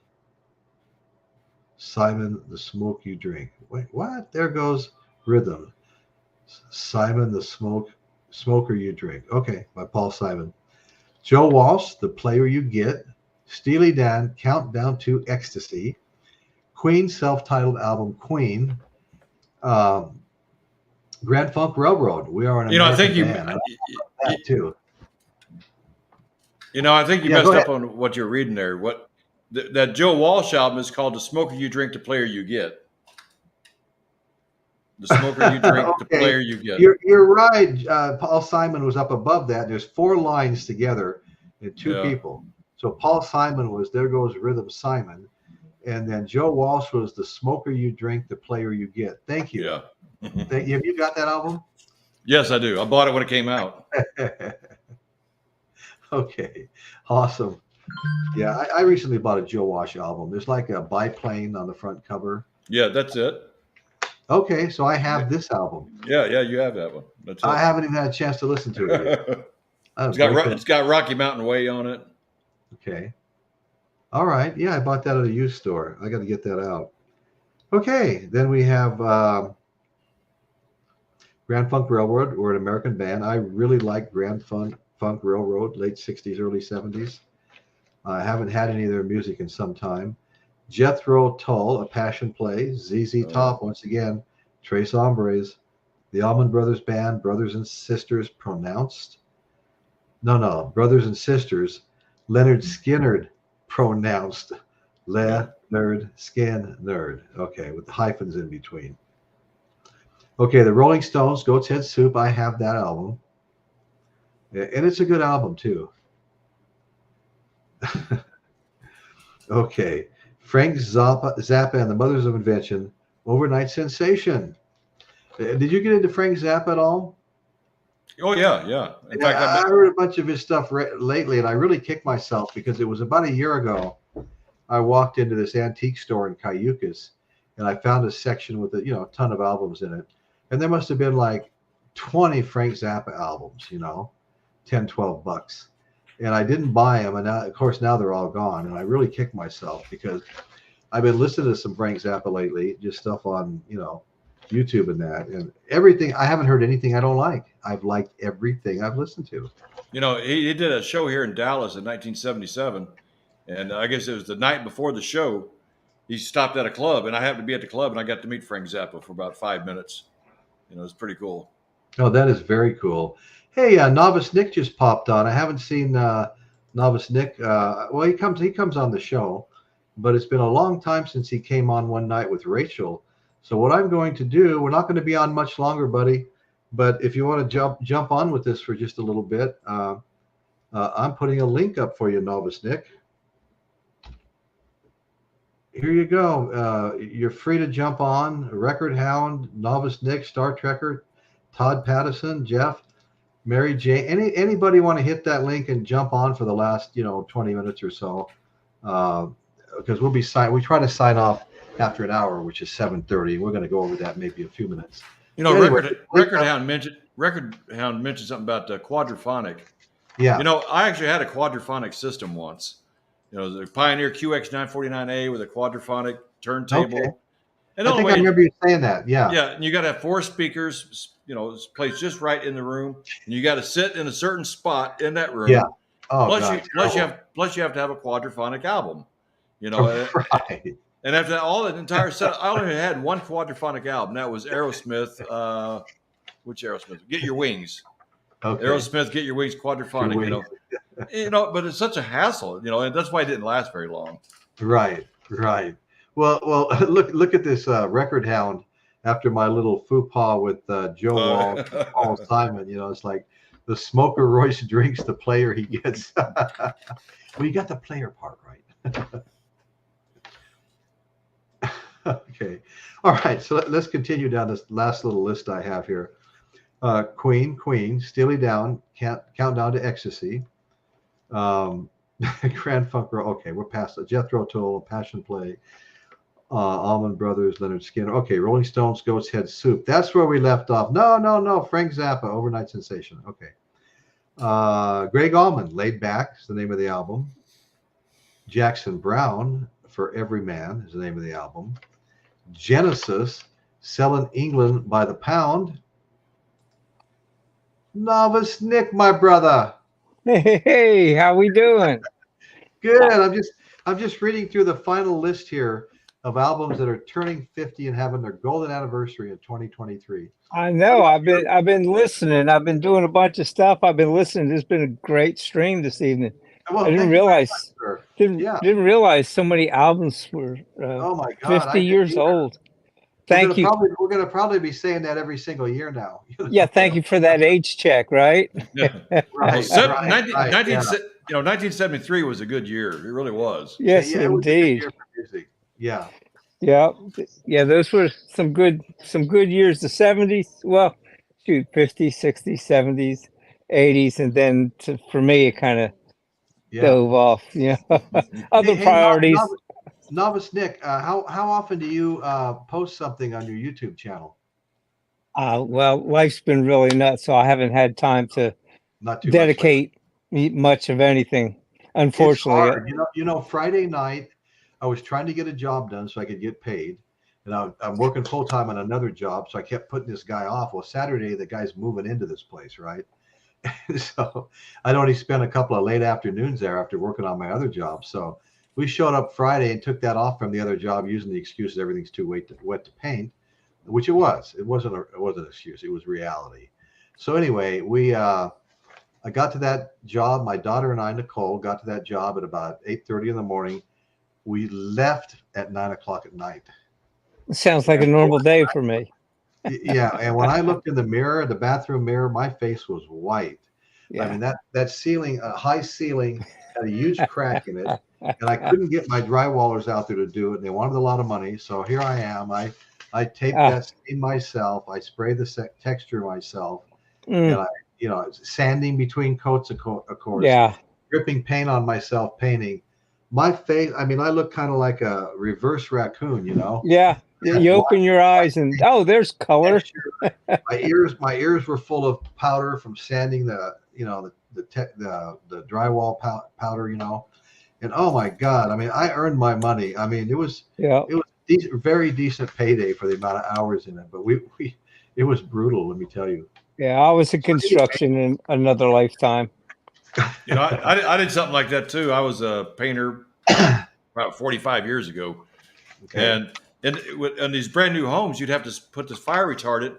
Simon, The Smoke You Drink. Wait, what? There Goes Rhythm, Simon, The Smoker You Drink. Okay, by Paul Simon. Joe Walsh, The Player You Get. Steely Dan, Countdown to Ecstasy. Queen, self-titled album, Queen. Grand Funk Railroad, We Are an American Band. I like that too. I think you messed up on what you're reading there. That Joe Walsh album is called The Smoker You Drink, The Player You Get. The Smoker You Drink, The Player You Get. You're right. Paul Simon was up above that. There's 4 lines together and 2 people. So Paul Simon was There Goes Rhythm, Simon. And then Joe Walsh was The Smoker You Drink, The Player You Get. Thank you. Yeah. Have you got that album? Yes, I do. I bought it when it came out. Okay, awesome. Yeah, I recently bought a Joe Walsh album. There's like a biplane on the front cover. Yeah, that's it. Okay, so I have this album. Yeah, you have that one. That's it. I haven't even had a chance to listen to it yet. It's got Rocky Mountain Way on it. Okay. All right. Yeah, I bought that at a used store. I got to get that out. Okay, then we have Grand Funk Railroad. We're an American band. I really like Grand Funk Railroad, late 60s, early 70s. I haven't had any of their music in some time. Jethro Tull, A Passion Play. ZZ Top, once again. Tres Hombres. The Allman Brothers Band, Brothers and Sisters, pronounced. No, Brothers and Sisters. Leonard Skinner, pronounced. Leonard Skinner. Okay, with the hyphens in between. Okay, the Rolling Stones, Goat's Head Soup. I have that album. And it's a good album, too. Okay. Frank Zappa and the Mothers of Invention, Overnight Sensation. Did you get into Frank Zappa at all? Oh, yeah. In fact, I heard a bunch of his stuff lately, and I really kicked myself because it was about a year ago. I walked into this antique store in Cayucas, and I found a section with a ton of albums in it, and there must have been like 20 Frank Zappa albums, 10, $12, and I didn't buy them, and now, of course, now they're all gone, and I really kicked myself because I've been listening to some Frank Zappa lately, just stuff on YouTube and that, and everything. I haven't heard anything I don't like. I've liked everything I've listened to. He did a show here in Dallas in 1977, and I guess it was the night before the show. He stopped at a club, and I happened to be at the club, and I got to meet Frank Zappa for about 5 minutes. It was pretty cool. Oh, that is very cool. Hey, Novice Nick just popped on. I haven't seen Novice Nick. Well, he comes on the show, but it's been a long time since he came on one night with Rachel. So what I'm going to do, we're not going to be on much longer, buddy. But if you want to jump on with this for just a little bit, I'm putting a link up for you, Novice Nick. Here you go. You're free to jump on. Record Hound, Novice Nick, Star Trekker, Todd Pattison, Jeff, Mary Jane. Anybody want to hit that link and jump on for the last 20 minutes or so? Because we try to sign off after an hour, which is 7:30. We're going to go over that maybe a few minutes. Anyway, Record Hound mentioned something about quadraphonic. Yeah. I actually had a quadraphonic system once. The Pioneer QX949A with a quadraphonic turntable. Okay. And I think I remember you saying that. Yeah. Yeah, and you got to have 4 speakers, placed just right in the room, and you got to sit in a certain spot in that room. Yeah. Oh, plus you have to have a quadraphonic album. Right. And after that, all the entire set, I only had one quadraphonic album. That was Aerosmith. Which Aerosmith? Get Your Wings. Okay. Aerosmith, Get Your Wings, quadraphonic. But it's such a hassle. And that's why it didn't last very long. Right. Well, look at this Record Hound. After my little faux pas with Joe Wall, Paul Simon, it's like the smoker Royce drinks, the player he gets. Well, you got the player part right. Okay. All right. So let's continue down this last little list I have here. Queen, Steely Down, Countdown to Ecstasy. Grand Funk. Okay, we're past it. Jethro Tull, Passion Play. Allman Brothers, Leonard Skinner. Okay, Rolling Stones, Goat's Head Soup. That's where we left off. No. Frank Zappa, Overnight Sensation. Okay. Greg Allman, Laid Back is the name of the album. Jackson Browne, For Every Man is the name of the album. Genesis, Selling England by the Pound. Novice Nick, my brother. Hey, how we doing? Good. I'm just reading through the final list here of albums that are turning 50 and having their golden anniversary in 2023. I know. I've been listening. I've been doing a bunch of stuff. I've been listening. It's been a great stream this evening. Well, I didn't realize. Didn't realize so many albums were oh my God, 50 years old. Thank you. We're going to probably be saying that every single year now. Yeah, thank you for that age check, right? Yeah. Right. 1973 was a good year. It really was. Yes, it was a good indeed. year for music. Yeah. Yeah. Those were some good years. The 70s, well, shoot, 50s, 60s, 70s, 80s, and then for me, it kind of dove off. Other priorities. Novice Nick, how often do you post something on your YouTube channel? Well, life's been really nuts, so I haven't had time to dedicate much of anything. Unfortunately, it's hard. Friday night, I was trying to get a job done so I could get paid, and I'm working full time on another job, so I kept putting this guy off. Well, Saturday the guy's moving into this place, right? So I'd only spent a couple of late afternoons there after working on my other job. So we showed up Friday and took that off from the other job using the excuse that everything's too wet to paint, which it was. It wasn't an excuse. It was reality. So anyway, I got to that job. My daughter and I, Nicole, got to that job at about 8:30 in the morning. We left at 9 o'clock at night. Sounds like a normal day for me. Yeah, and when I looked in the mirror, the bathroom mirror, my face was white. Yeah. I mean, that ceiling, high ceiling, had a huge crack in it, and I couldn't get my drywallers out there to do it. And they wanted a lot of money, so here I am. I taped that stain myself. I sprayed the texture myself, and I, sanding between coats, of course. Yeah, dripping paint on myself, painting. My face, I mean, I look kind of like a reverse raccoon, Yeah. You open your eyes and there's color. My ears were full of powder from sanding the drywall powder, and oh my God, I mean, I earned my money. I mean, it was very decent payday for the amount of hours in it, but it was brutal, let me tell you. Yeah, I was in construction in another lifetime. I did something like that too. I was a painter about 45 years ago, and in these brand new homes, you'd have to put this fire retardant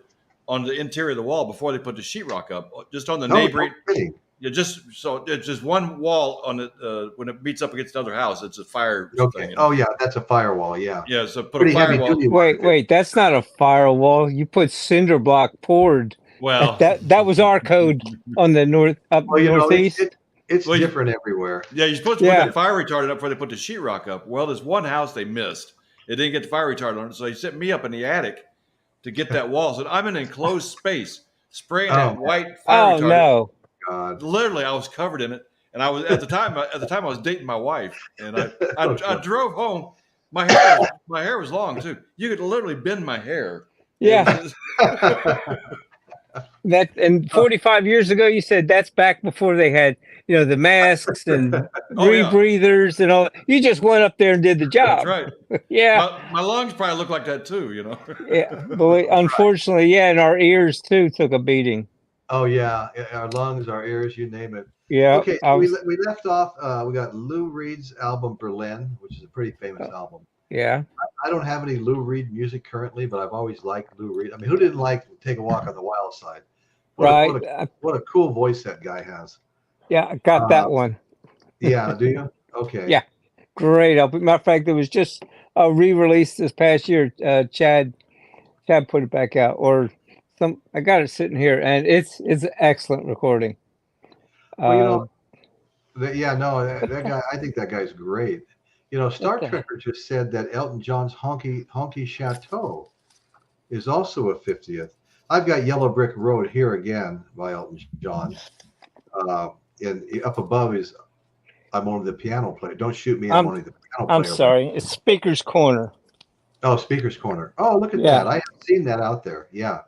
on the interior of the wall before they put the sheetrock up, just on the neighboring. It's just one wall on it when it meets up against another house. It's a fire thing. Oh yeah, that's a firewall. Yeah. Yeah. So put a firewall. Wait, that's not a firewall. You put cinder block poured. Well, that was our code on the northeast. It's different everywhere. Yeah, you're supposed to put that fire retardant up before they put the sheetrock up. Well, there's one house they missed. They didn't get the fire retardant on it, so they sent me up in the attic to get that wall. So I'm in an enclosed space spraying that white fire retardant. Oh no! God. Literally, I was covered in it, and I was at the time I was dating my wife, and I drove home. My hair was long too. You could literally bend my hair. Yeah. And 45 years ago, you said that's back before they had, the masks and rebreathers and all. You just went up there and did the job. That's right. Yeah. My lungs probably look like that too, Yeah, but unfortunately, and our ears too took a beating. Oh yeah, our lungs, our ears, you name it. Yeah. Okay, so we left off. We got Lou Reed's album Berlin, which is a pretty famous album. Yeah. I don't have any Lou Reed music currently, but I've always liked Lou Reed. I mean, who didn't like Take a Walk on the Wild Side? What a cool voice that guy has. Yeah, I got that one. Yeah, do you? Okay. Yeah, great album. Matter of fact, it was just re-released this past year. Chad put it back out, I got it sitting here, and it's an excellent recording. Well, that guy. I think that guy's great. Star Trekker just said that Elton John's Honky Chateau is also a 50th. I've got Yellow Brick Road here again by Elton John. And up above is I'm only the piano player. Don't shoot me. I'm only the piano player. I'm sorry. It's Speaker's Corner. Oh, Speaker's Corner. Oh, look at that. I haven't seen that out there. Yeah.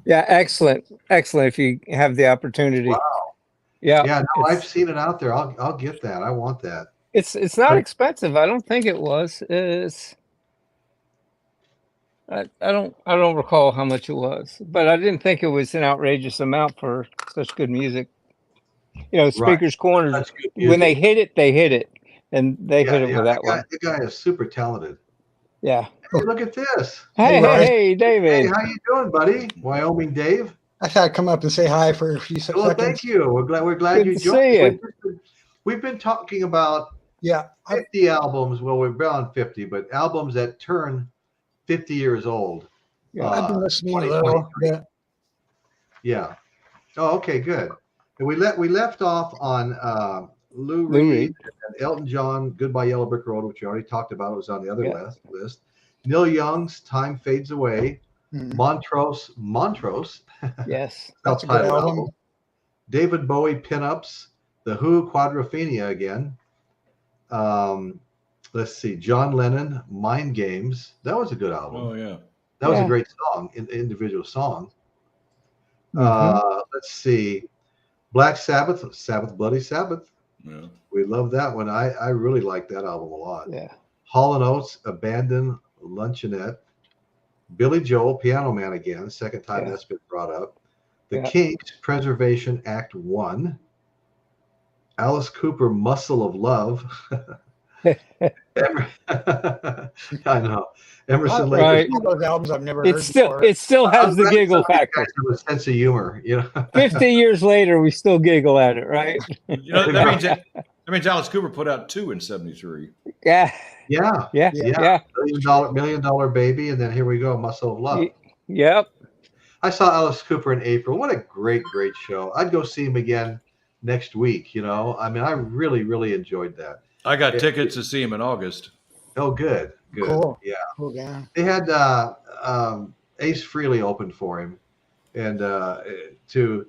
Yeah, excellent. Excellent if you have the opportunity. Wow. Yeah. Yeah, no, I've seen it out there. I'll get that. I want that. It's not expensive. I don't think it was. I don't recall how much it was, but I didn't think it was an outrageous amount for such good music. Speaker's Corner. When they hit it, and they hit it with that one. The guy is super talented. Yeah. Hey, look at this. Hey, David. Hey, how you doing, buddy? Wyoming Dave. I thought I'd come up and say hi for a few seconds. Well, thank you. We're glad you joined. We've been talking about 50 albums. Well, we've been on 50, but albums that turn 50 years old. Yeah, I've been listening a little bit. Yeah. Oh, okay, good. And we left off on Lou Reed and Elton John, Goodbye Yellow Brick Road, which we already talked about. It was on the other list. Neil Young's Time Fades Away. Montrose. Yes. That's a good album. David Bowie Pinups. The Who Quadrophenia again. Let's see. John Lennon Mind Games. That was a good album. Oh yeah. That was a great song, individual song. Let's see. Black Sabbath, Bloody Sabbath. Yeah. We love that one. I really like that album a lot. Yeah. Hall & Oates, Abandoned Luncheonette. Billy Joel, Piano Man again. Second time that's been brought up. The Kinks, Preservation Act 1. Alice Cooper, Muscle of Love. I know. Emerson Lake. Those albums I've never heard before. It still has the giggle factor. A sense of humor, 50 years later, we still giggle at it, right? That means Alice Cooper put out 2 in 73. Yeah. $1 million Baby, and then here we go, Muscle of Love. Yep. I saw Alice Cooper in April. What a great show. I'd go see him again next week. I mean, I really, really enjoyed that. I got tickets to see him in August. Oh, good. Cool. Yeah. Cool, yeah. They had Ace Frehley open for him, and to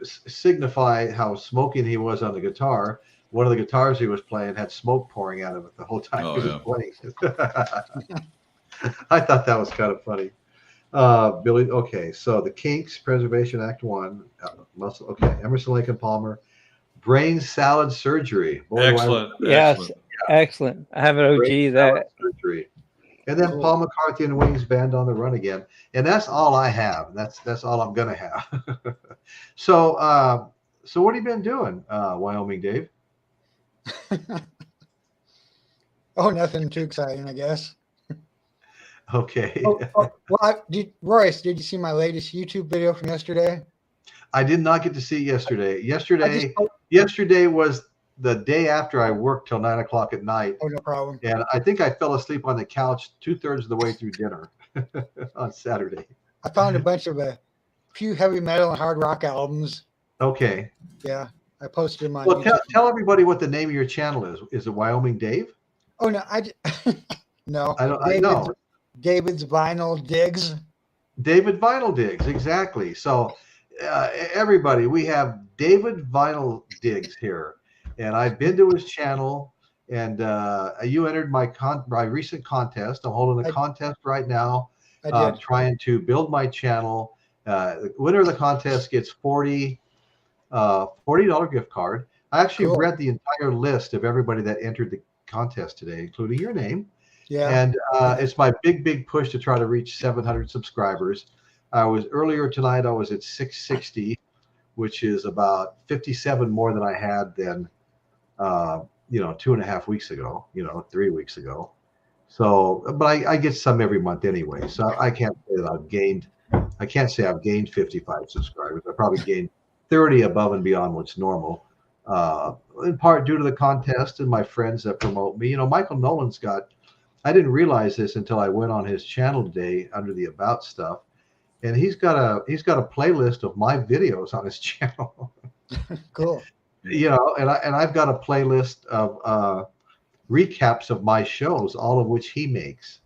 signify how smoking he was on the guitar, one of the guitars he was playing had smoke pouring out of it the whole time he was playing. I thought that was kind of funny. Billy, okay, so the Kinks, Preservation Act 1, muscle, okay, Emerson, Lake and Palmer, brain salad surgery. Boy, Excellent. Yes, Excellent. excellent. I have an OG that. Surgery. And then Paul McCarthy and Wings Band on the Run again. And that's all I have. That's all I'm going to have. So what have you been doing, Wyoming Dave? Oh, nothing too exciting, I guess. Okay. Well, Royce, did you see my latest YouTube video from yesterday? I did not get to see yesterday. Yesterday was the day after I worked till 9 o'clock at night. Oh, no problem. And I think I fell asleep on the couch 2/3 of the way through dinner on Saturday. I found a bunch of a few heavy metal and hard rock albums. Okay. Yeah, I posted them on Well, YouTube. tell everybody what the name of your channel is. Is it Wyoming Dave? Oh, no, no. I know. David's Vinyl Digs. David Vinyl Digs, exactly. So everybody, we have David Vinyl Digs here. And I've been to his channel, and you entered my recent contest. I'm holding a contest right now, trying to build my channel. The winner of the contest gets $40 gift card. I actually read the entire list of everybody that entered the contest today, including your name. Yeah. And it's my big push to try to reach 700 subscribers. Earlier tonight, I was at 660, which is about 57 more than I had then. 2.5 weeks ago, 3 weeks ago. So, but I get some every month anyway. So I can't say that I've gained 55 subscribers. I probably gained 30 above and beyond what's normal. In part due to the contest and my friends that promote me. Michael Nolan's I didn't realize this until I went on his channel today under the About stuff. And he's got a playlist of my videos on his channel. Cool. And I've got a playlist of recaps of my shows, all of which he makes.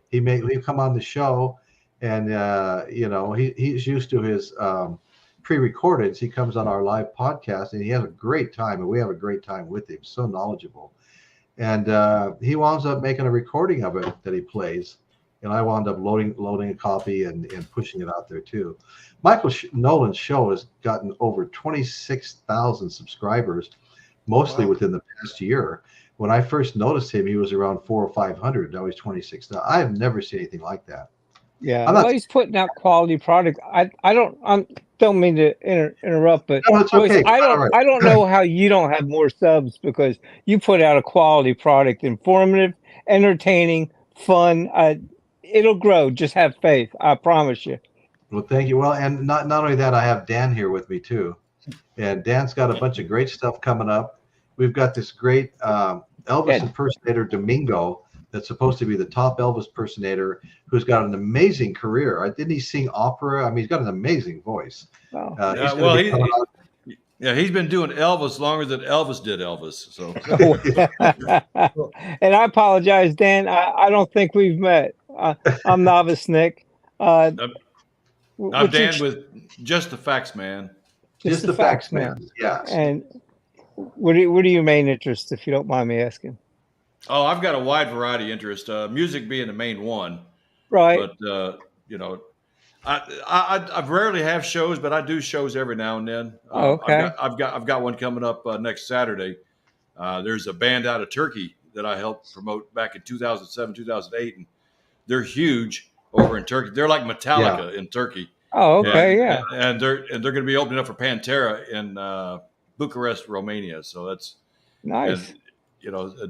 He come on the show, and he's used to his pre-recordeds. He comes on our live podcast, and he has a great time, and we have a great time with him. So knowledgeable, and he winds up making a recording of it that he plays, and I wound up loading a copy and pushing it out there too. Michael Nolan's show has gotten over 26,000 subscribers, mostly within the past year. When I first noticed him, he was around 400 or 500. Now he's 26,000. I have never seen anything like that. Yeah, he's putting out quality product. I don't mean to interrupt, but no, it's okay. I don't know how you don't have more subs, because you put out a quality product, informative, entertaining, fun. It'll grow. Just have faith. I promise you. Well, thank you. Well, and not only that, I have Dan here with me too. And Dan's got a bunch of great stuff coming up. We've got this great Elvis impersonator, Domingo, that's supposed to be the top Elvis impersonator, who's got an amazing career. Didn't he sing opera? I mean, he's got an amazing voice. Wow. He's been doing Elvis longer than Elvis did Elvis. So. And I apologize, Dan. I don't think we've met. I'm Novice Nick. I'm Dan with Just the Facts Man. Just the Facts Man. Yeah. And what are your main interests, if you don't mind me asking? Oh, I've got a wide variety of interests. Music being the main one. Right. But I rarely have shows, but I do shows every now and then. Okay. I've got one coming up next Saturday. There's a band out of Turkey that I helped promote back in 2007, 2008, and they're huge over in Turkey. They're like Metallica in Turkey. Oh, okay, and they're going to be opening up for Pantera in Bucharest, Romania. So that's nice. And,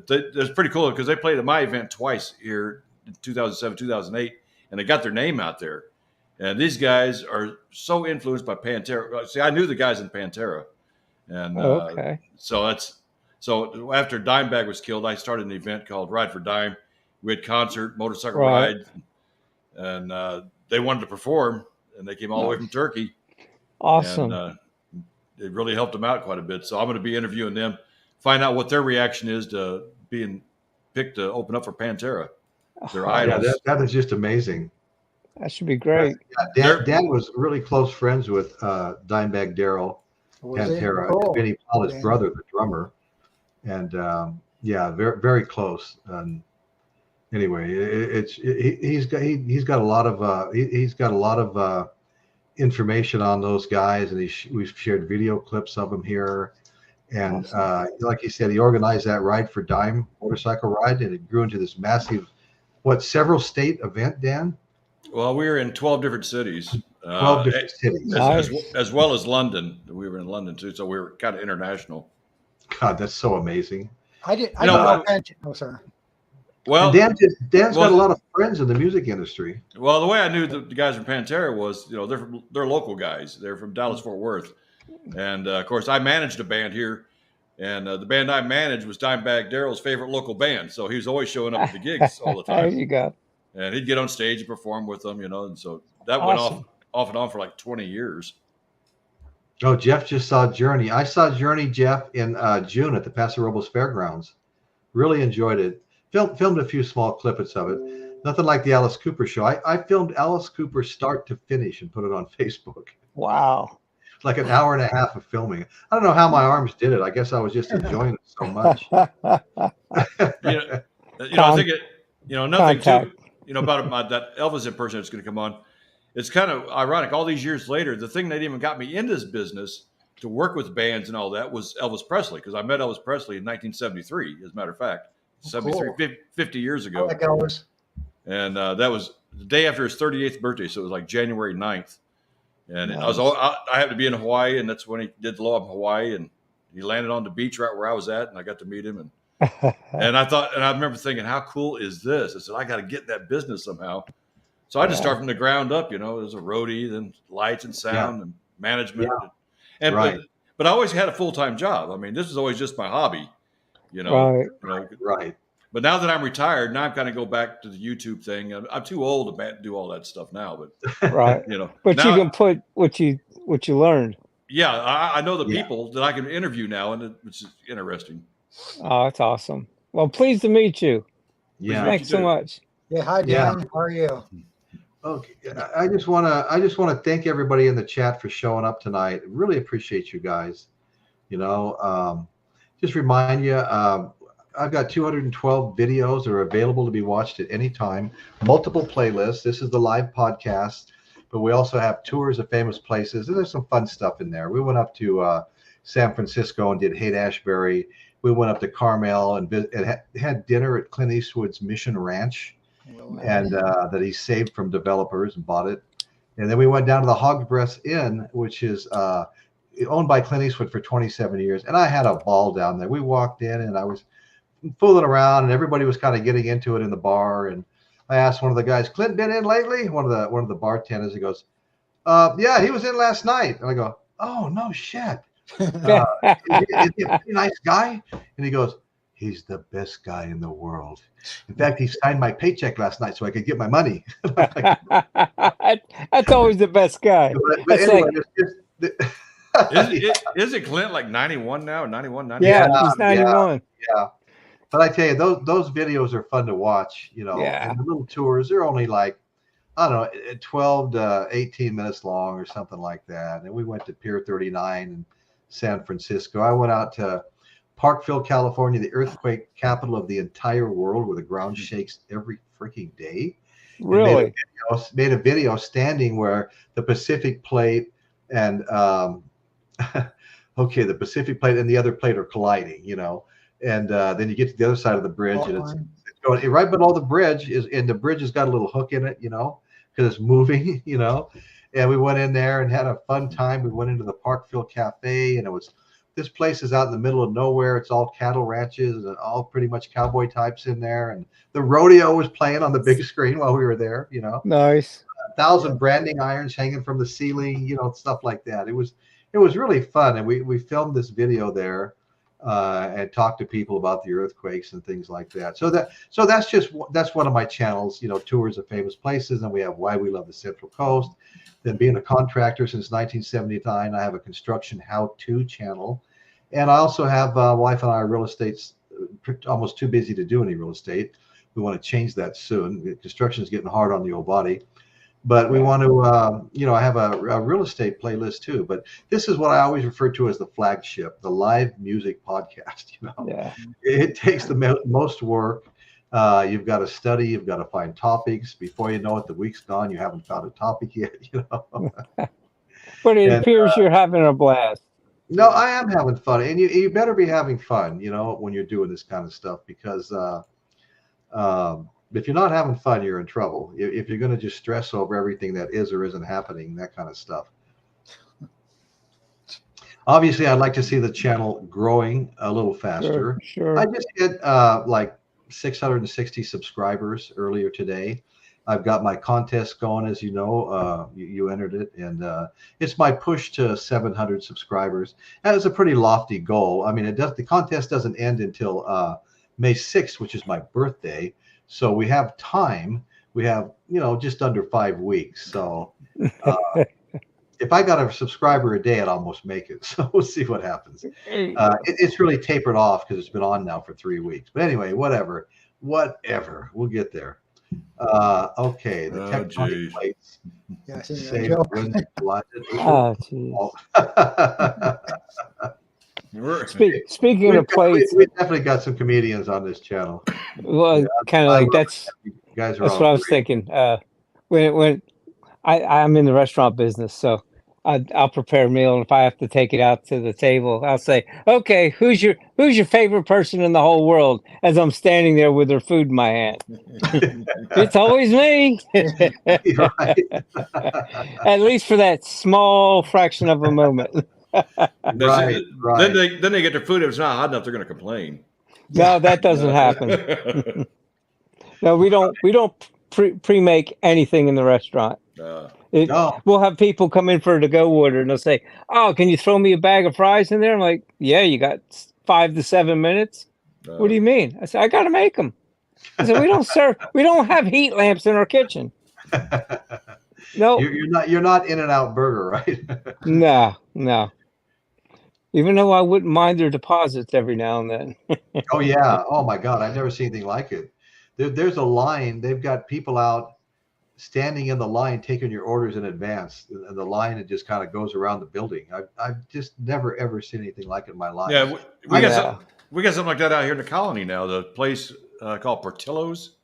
that's pretty cool, because they played at my event twice here in 2007, 2008, and they got their name out there. And these guys are so influenced by Pantera. See, I knew the guys in Pantera, and so after Dimebag was killed, I started an event called Ride for Dime. We had concert, motorcycle ride, and they wanted to perform, and they came all the way from Turkey. Awesome. And it really helped them out quite a bit. So I'm going to be interviewing them, find out what their reaction is to being picked to open up for Pantera. Their idols. Yeah, that is just amazing. That should be great. Dan was really close friends with Dimebag Darrell Pantera, Vinny Paul's brother, the drummer, and very, very close. And anyway, he's got a lot of he's got a lot of information on those guys, and we've shared video clips of him here. And like he said, he organized that Ride for Dime motorcycle ride, and it grew into this massive, several state event, Dan? Well, we were in 12 different cities. 12 different cities. As well as London. We were in London too, so we were kind of international. God, that's so amazing. Oh, sorry. Well, Dan's got a lot of friends in the music industry. Well, the way I knew the guys from Pantera was, they're local guys. They're from Dallas Fort Worth, and of course, I managed a band here, and the band I managed was Dimebag Darrell's favorite local band. So he was always showing up at the gigs all the time. There you go. And he'd get on stage and perform with them, and so that went off and on for like 20 years. Oh, Jeff just saw Journey. I saw Journey, Jeff, in June at the Paso Robles Fairgrounds. Really enjoyed it. Filmed a few small clippets of it. Nothing like the Alice Cooper show. I filmed Alice Cooper start to finish and put it on Facebook. Wow. like an hour and a half of filming. I don't know how my arms did it. I guess I was just enjoying it so much. I think nothing too, about that Elvis impersonator that's going to come on. It's kind of ironic. All these years later, the thing that even got me into this business to work with bands and all that was Elvis Presley, because I met Elvis Presley in 1973, as a matter of fact. 73, cool. 50 years ago. I like Elvis. And that was the day after his 38th birthday, so it was like January 9th. And nice. I happened to be in Hawaii, and that's when he did the law of Hawaii, and he landed on the beach right where I was at, and I got to meet him. And I remember thinking, how cool is this? I said, I got to get in that business somehow. So I just started from the ground up, as a roadie, then lights and sound and management. Yeah. And right. But I always had a full-time job. I mean, this was always just my hobby, Right. But now that I'm retired, now I'm kind of go back to the YouTube thing. I'm too old to do all that stuff now, but right. But now, you can put what you learned. Yeah, I know the people that I can interview now, and which is interesting. Oh, that's awesome. Well, pleased to meet you. Yeah, thanks so much. Yeah, hi Dan. How are you? Okay, I just want to thank everybody in the chat for showing up tonight. Really appreciate you guys. Just remind you, I've got 212 videos that are available to be watched at any time. Multiple playlists. This is the live podcast, but we also have tours of famous places. And there's some fun stuff in there. We went up to San Francisco and did Haight-Ashbury. We went up to Carmel and had dinner at Clint Eastwood's Mission Ranch, and that he saved from developers and bought it. And then we went down to the Hog's Breath Inn, which is owned by Clint Eastwood for 27 years. And I had a ball down there. We walked in and I was fooling around, and everybody was kind of getting into it in the bar. And I asked one of the guys, Clint been in lately? One of the bartenders, he goes, yeah, he was in last night. And I go, oh, no shit. Is he a pretty nice guy? And he goes, he's the best guy in the world. In fact, he signed my paycheck last night so I could get my money. That's always the best guy. But anyway, Isn't Clint like 91 now? 91, 92? Yeah, he's 91. Yeah. But I tell you, those videos are fun to watch, And the little tours, they're only like, I don't know, 12 to 18 minutes long or something like that. And we went to Pier 39 in San Francisco. I went out to Parkville, California, the earthquake capital of the entire world, where the ground shakes every freaking day. Really? Made a video standing where the Pacific Plate and the Pacific Plate and the other plate are colliding, and then you get to the other side of the bridge, and it's going right below the bridge and the bridge has got a little hook in it, because it's moving, And we went in there and had a fun time. We went into the Parkville Cafe, and this place is out in the middle of nowhere. It's all cattle ranches and all pretty much cowboy types in there. And the rodeo was playing on the big screen while we were there, Nice. 1,000 branding irons hanging from the ceiling, stuff like that. It was really fun. And we filmed this video there and talked to people about the earthquakes and things like that. So that's one of my channels, tours of famous places. And we have Why We Love the Central Coast. Then being a contractor since 1979, I have a construction how-to channel. And I also have wife and I are real estate, almost too busy to do any real estate. We want to change that soon. Construction is getting hard on the old body. But we want to, I have a real estate playlist too. But this is what I always refer to as the flagship, the live music podcast. Yeah. It takes the most work You've got to study. You've got to find topics. Before you know it, the week's gone. You haven't found a topic yet. But it And appears you're having a blast. no, I am having fun, and you better be having fun. When you're doing this kind of stuff, because if you're not having fun, you're in trouble. If you're going to just stress over everything that is or isn't happening, that kind of stuff. Obviously, I'd like to see the channel growing a little faster. Sure. I just hit like 660 subscribers earlier today. I've got my contest going, as you know. You entered it, and it's my push to 700 subscribers. That is a pretty lofty goal. I mean, the contest doesn't end until May 6th, which is my birthday. So we have time. We have, just under 5 weeks. So if I got a subscriber a day, I'd almost make it. So we'll see what happens. It's really tapered off because it's been on now for 3 weeks. But anyway, whatever. We'll get there. Okay, the tectonic plates. Yeah, I seen that Save joke. Wednesday, July. Oh, geez. Speaking We've of plates, we definitely got some comedians on this channel. well, kind of like that's You guys are that's all what I was great. thinking. When I'm in the restaurant business, so I'll prepare a meal, and if I have to take it out to the table, I'll say, "Okay, who's your favorite person in the whole world?" As I'm standing there with their food in my hand, it's always me. You're right. At least for that small fraction of a moment. Right. Then they get their food. If it's not hot enough, they're going to complain. No, that doesn't happen. No, we don't pre-make anything in the restaurant. No. We'll have people come in for a to-go order, and they'll say, "Oh, can you throw me a bag of fries in there?" I'm like, "Yeah, you got 5 to 7 minutes." What do you mean? I said, "I got to make them." I said, we don't have heat lamps in our kitchen. No, You're not In-N-Out Burger, right? no. Even though I wouldn't mind their deposits every now and then. Oh yeah. Oh my God, I've never seen anything like it. There's a line. They've got people out standing in the line taking your orders in advance, and the line it just kind of goes around the building. I've just never ever seen anything like it in my life. Yeah, we got something like that out here in the colony now. The place called Portillo's.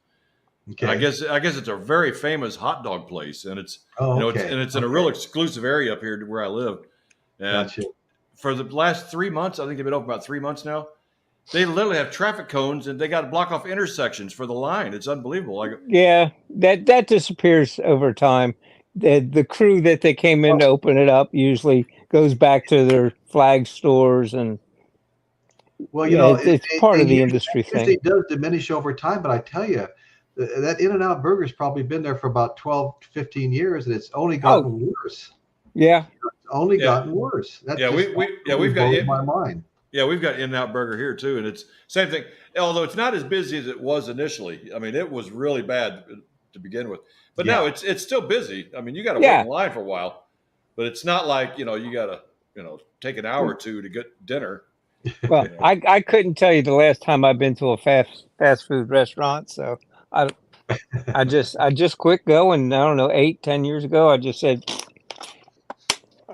Okay. I guess it's a very famous hot dog place, and it's okay. it's in a real exclusive area up here where I live. And Gotcha. for the last 3 months, I think they've been open about 3 months now. They literally have traffic cones, and they got to block off intersections for the line. It's unbelievable. Yeah, that disappears over time. The crew that they came in to open it up usually goes back to their flag stores, and well, it's part of the industry thing. It does diminish over time, but I tell you, that In-N-Out Burger's probably been there for about 12, 15 years, and it's only gotten worse. Yeah, It's only gotten worse. That's we've got my mind. Yeah, we've got In-N-Out Burger here too, and it's same thing. Although it's not as busy as it was initially. I mean, it was really bad to begin with, but now it's still busy. I mean, you got to wait in line for a while, but it's not like you got to take an hour or two to get dinner. Well, I couldn't tell you the last time I've been to a fast food restaurant, so I just quit going. I don't know, 8, 10 years ago. I just said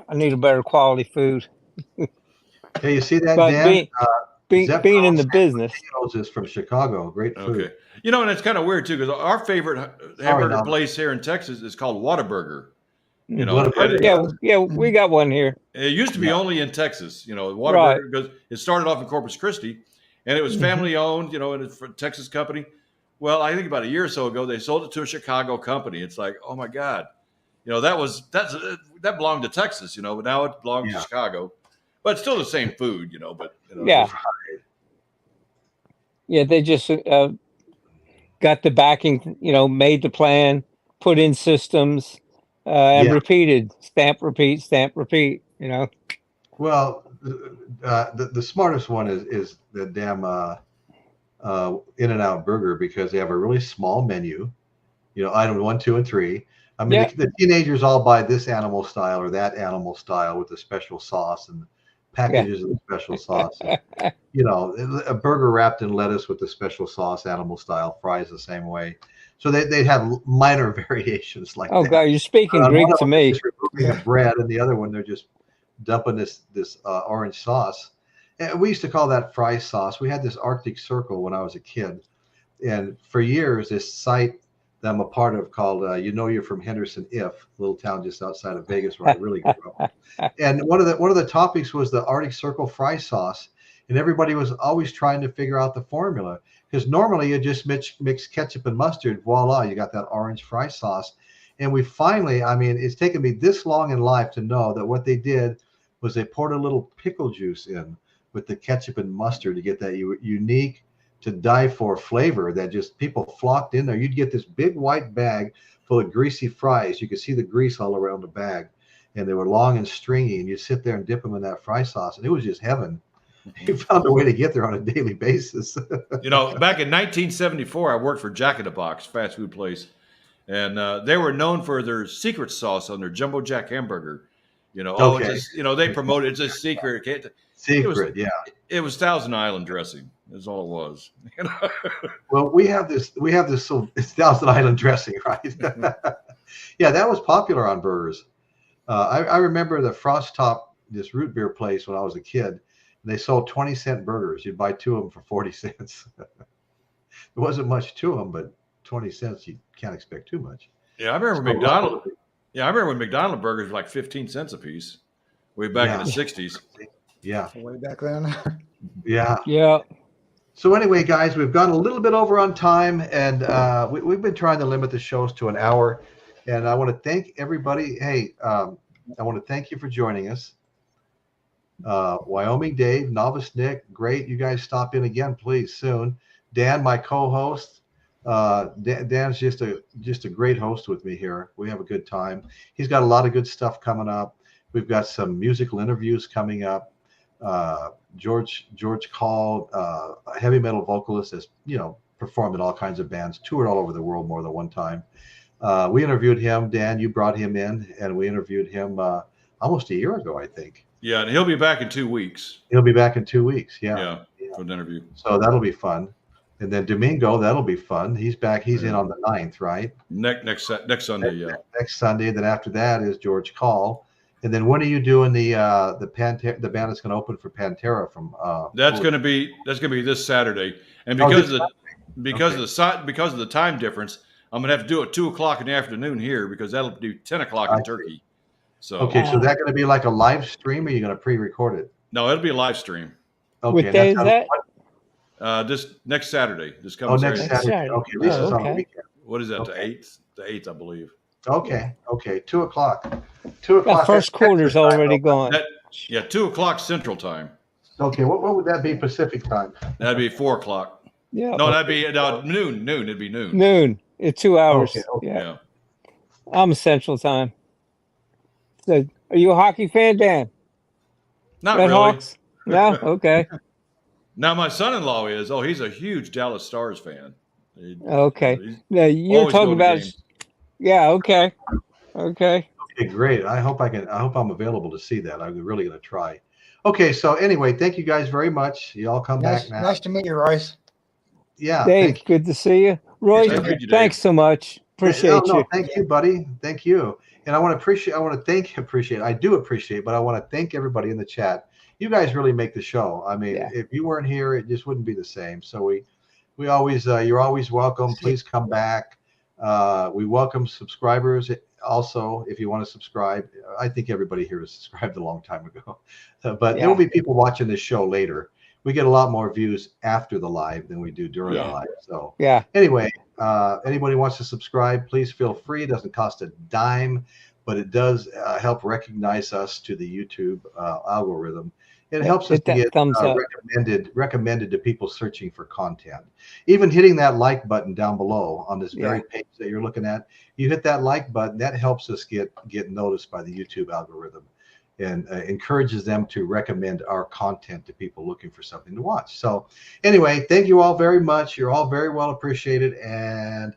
I need a better quality food. Hey, you see that, But Dan? being in the business, is from Chicago. Great food. Okay, and it's kind of weird too because our favorite hamburger place here in Texas is called Whataburger. Yeah, we got one here. It used to be only in Texas. Whataburger because it started off in Corpus Christi, and it was family owned. And it's a Texas company. Well, I think about a year or so ago, they sold it to a Chicago company. It's like, oh my God, that belonged to Texas, but now it belongs to Chicago. But it's still the same food, But yeah, they just got the backing, made the plan, put in systems, and repeated, stamp, repeat, stamp, repeat. Well, the smartest one is the damn In-N-Out Burger, because they have a really small menu. Item 1, 2, and 3. I mean, the teenagers all buy this animal style or that animal style with the special sauce and packages of the special sauce. A burger wrapped in lettuce with the special sauce, animal style, fries the same way. So they have minor variations like that. Oh God, you're speaking Greek to me. Just removing the bread, and the other one they're just dumping this orange sauce. And we used to call that fry sauce. We had this Arctic Circle when I was a kid, and for years, this site that I'm a part of called You're from Henderson, a little town just outside of Vegas where I really grew up. And one of the topics was the Arctic Circle fry sauce, and everybody was always trying to figure out the formula, because normally you just mix ketchup and mustard, voila, you got that orange fry sauce. And we finally, I mean, it's taken me this long in life to know that what they did was they poured a little pickle juice in with the ketchup and mustard to get that unique, to die for flavor that just people flocked in there. You'd get this big white bag full of greasy fries. You could see the grease all around the bag, and they were long and stringy, and you sit there and dip them in that fry sauce, and it was just heaven. You found a way to get there on a daily basis. You know, back in 1974, I worked for Jack in the Box fast food place, and they were known for their secret sauce on their Jumbo Jack hamburger. You know, Okay. it's just, you know, they promoted it's a secret. Secret, yeah. It was Thousand Island dressing. Is all it was. You know? Well, we have this Thousand Island dressing, right? Yeah, that was popular on burgers. I remember the Frost Top, this root beer place when I was a kid, and they sold 20-cent burgers. You'd buy 2 of them for 40 cents. There wasn't much to them, but 20 cents, you can't expect too much. Yeah, I remember McDonald's. Yeah, I remember when McDonald's burgers were like 15 cents a piece way back in the 60s. Yeah. Way back then. Yeah. Yeah. So anyway, guys, we've gone a little bit over on time, and we've been trying to limit the shows to an hour. And I want to thank everybody. Hey, I want to thank you for joining us. Wyoming Dave, Novice Nick, great. You guys stop in again, please, soon. Dan, my co-host. Dan's just a great host with me here. We have a good time. He's got a lot of good stuff coming up. We've got some musical interviews coming up. George Call, a heavy metal vocalist, has performed in all kinds of bands, toured all over the world more than one time. We interviewed him. Dan, you brought him in, and we interviewed him almost a year ago, I think. Yeah, and he'll be back in 2 weeks. He'll be back in 2 weeks. Yeah, for an interview. So that'll be fun. And then Domingo, that'll be fun. He's back. He's in on the 9th, right? Next Sunday, yeah. Next Sunday. Then after that is George Call. And then when are you doing the band that's going to open for Pantera from? That's going to be this Saturday. And because of the time difference, I'm going to have to do it 2:00 in the afternoon here, because that'll do 10:00 in Turkey. So okay, so that's going to be like a live stream, or are you going to pre-record it? No, it'll be a live stream. Okay, what day is that? This next Saturday. This coming next Saturday. Okay, at least it's on the weekend. What is that? Okay. The 8th, I believe. Okay. 2:00. 2:00. The first quarter's already gone. 2:00 Central Time. Okay, what would that be Pacific time? That'd be 4:00. Yeah. No, that'd be noon. It'd be noon. Noon. It's 2 hours. Okay. Yeah. I'm Central Time. So, are you a hockey fan, Dan? Not Red really. Hawks? No? Okay. Now my son-in-law is. Oh, he's a huge Dallas Stars fan. Okay. He's Yeah, you're always talking going to about. games. Yeah. Okay. Okay. Okay, great. I hope I'm available to see that. I'm really going to try. Okay, so anyway, thank you guys very much. You all come back now. Nice to meet you, Royce. Yeah. Dave, good to see you. Roy, Nice to meet you, Dave. thanks so much. Appreciate you. Thank you, buddy. Thank you. And I do appreciate, but I want to thank everybody in the chat. You guys really make the show. I mean, if you weren't here, it just wouldn't be the same. So we always, you're always welcome. Please come back. We welcome subscribers. Also, if you want to subscribe, I think everybody here has subscribed a long time ago, but there will be people watching this show later. We get a lot more views after the live than we do during the live. So anyway, anybody wants to subscribe, please feel free. It doesn't cost a dime, but it does help recognize us to the YouTube algorithm. It helps us to get recommended to people searching for content. Even hitting that like button down below on this very page that you're looking at, you hit that like button, that helps us get noticed by the YouTube algorithm, and encourages them to recommend our content to people looking for something to watch. So anyway, thank you all very much. You're all very well appreciated. And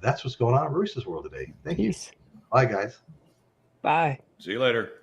that's what's going on in Royce's world today. Thank you. Bye, guys. Bye. See you later.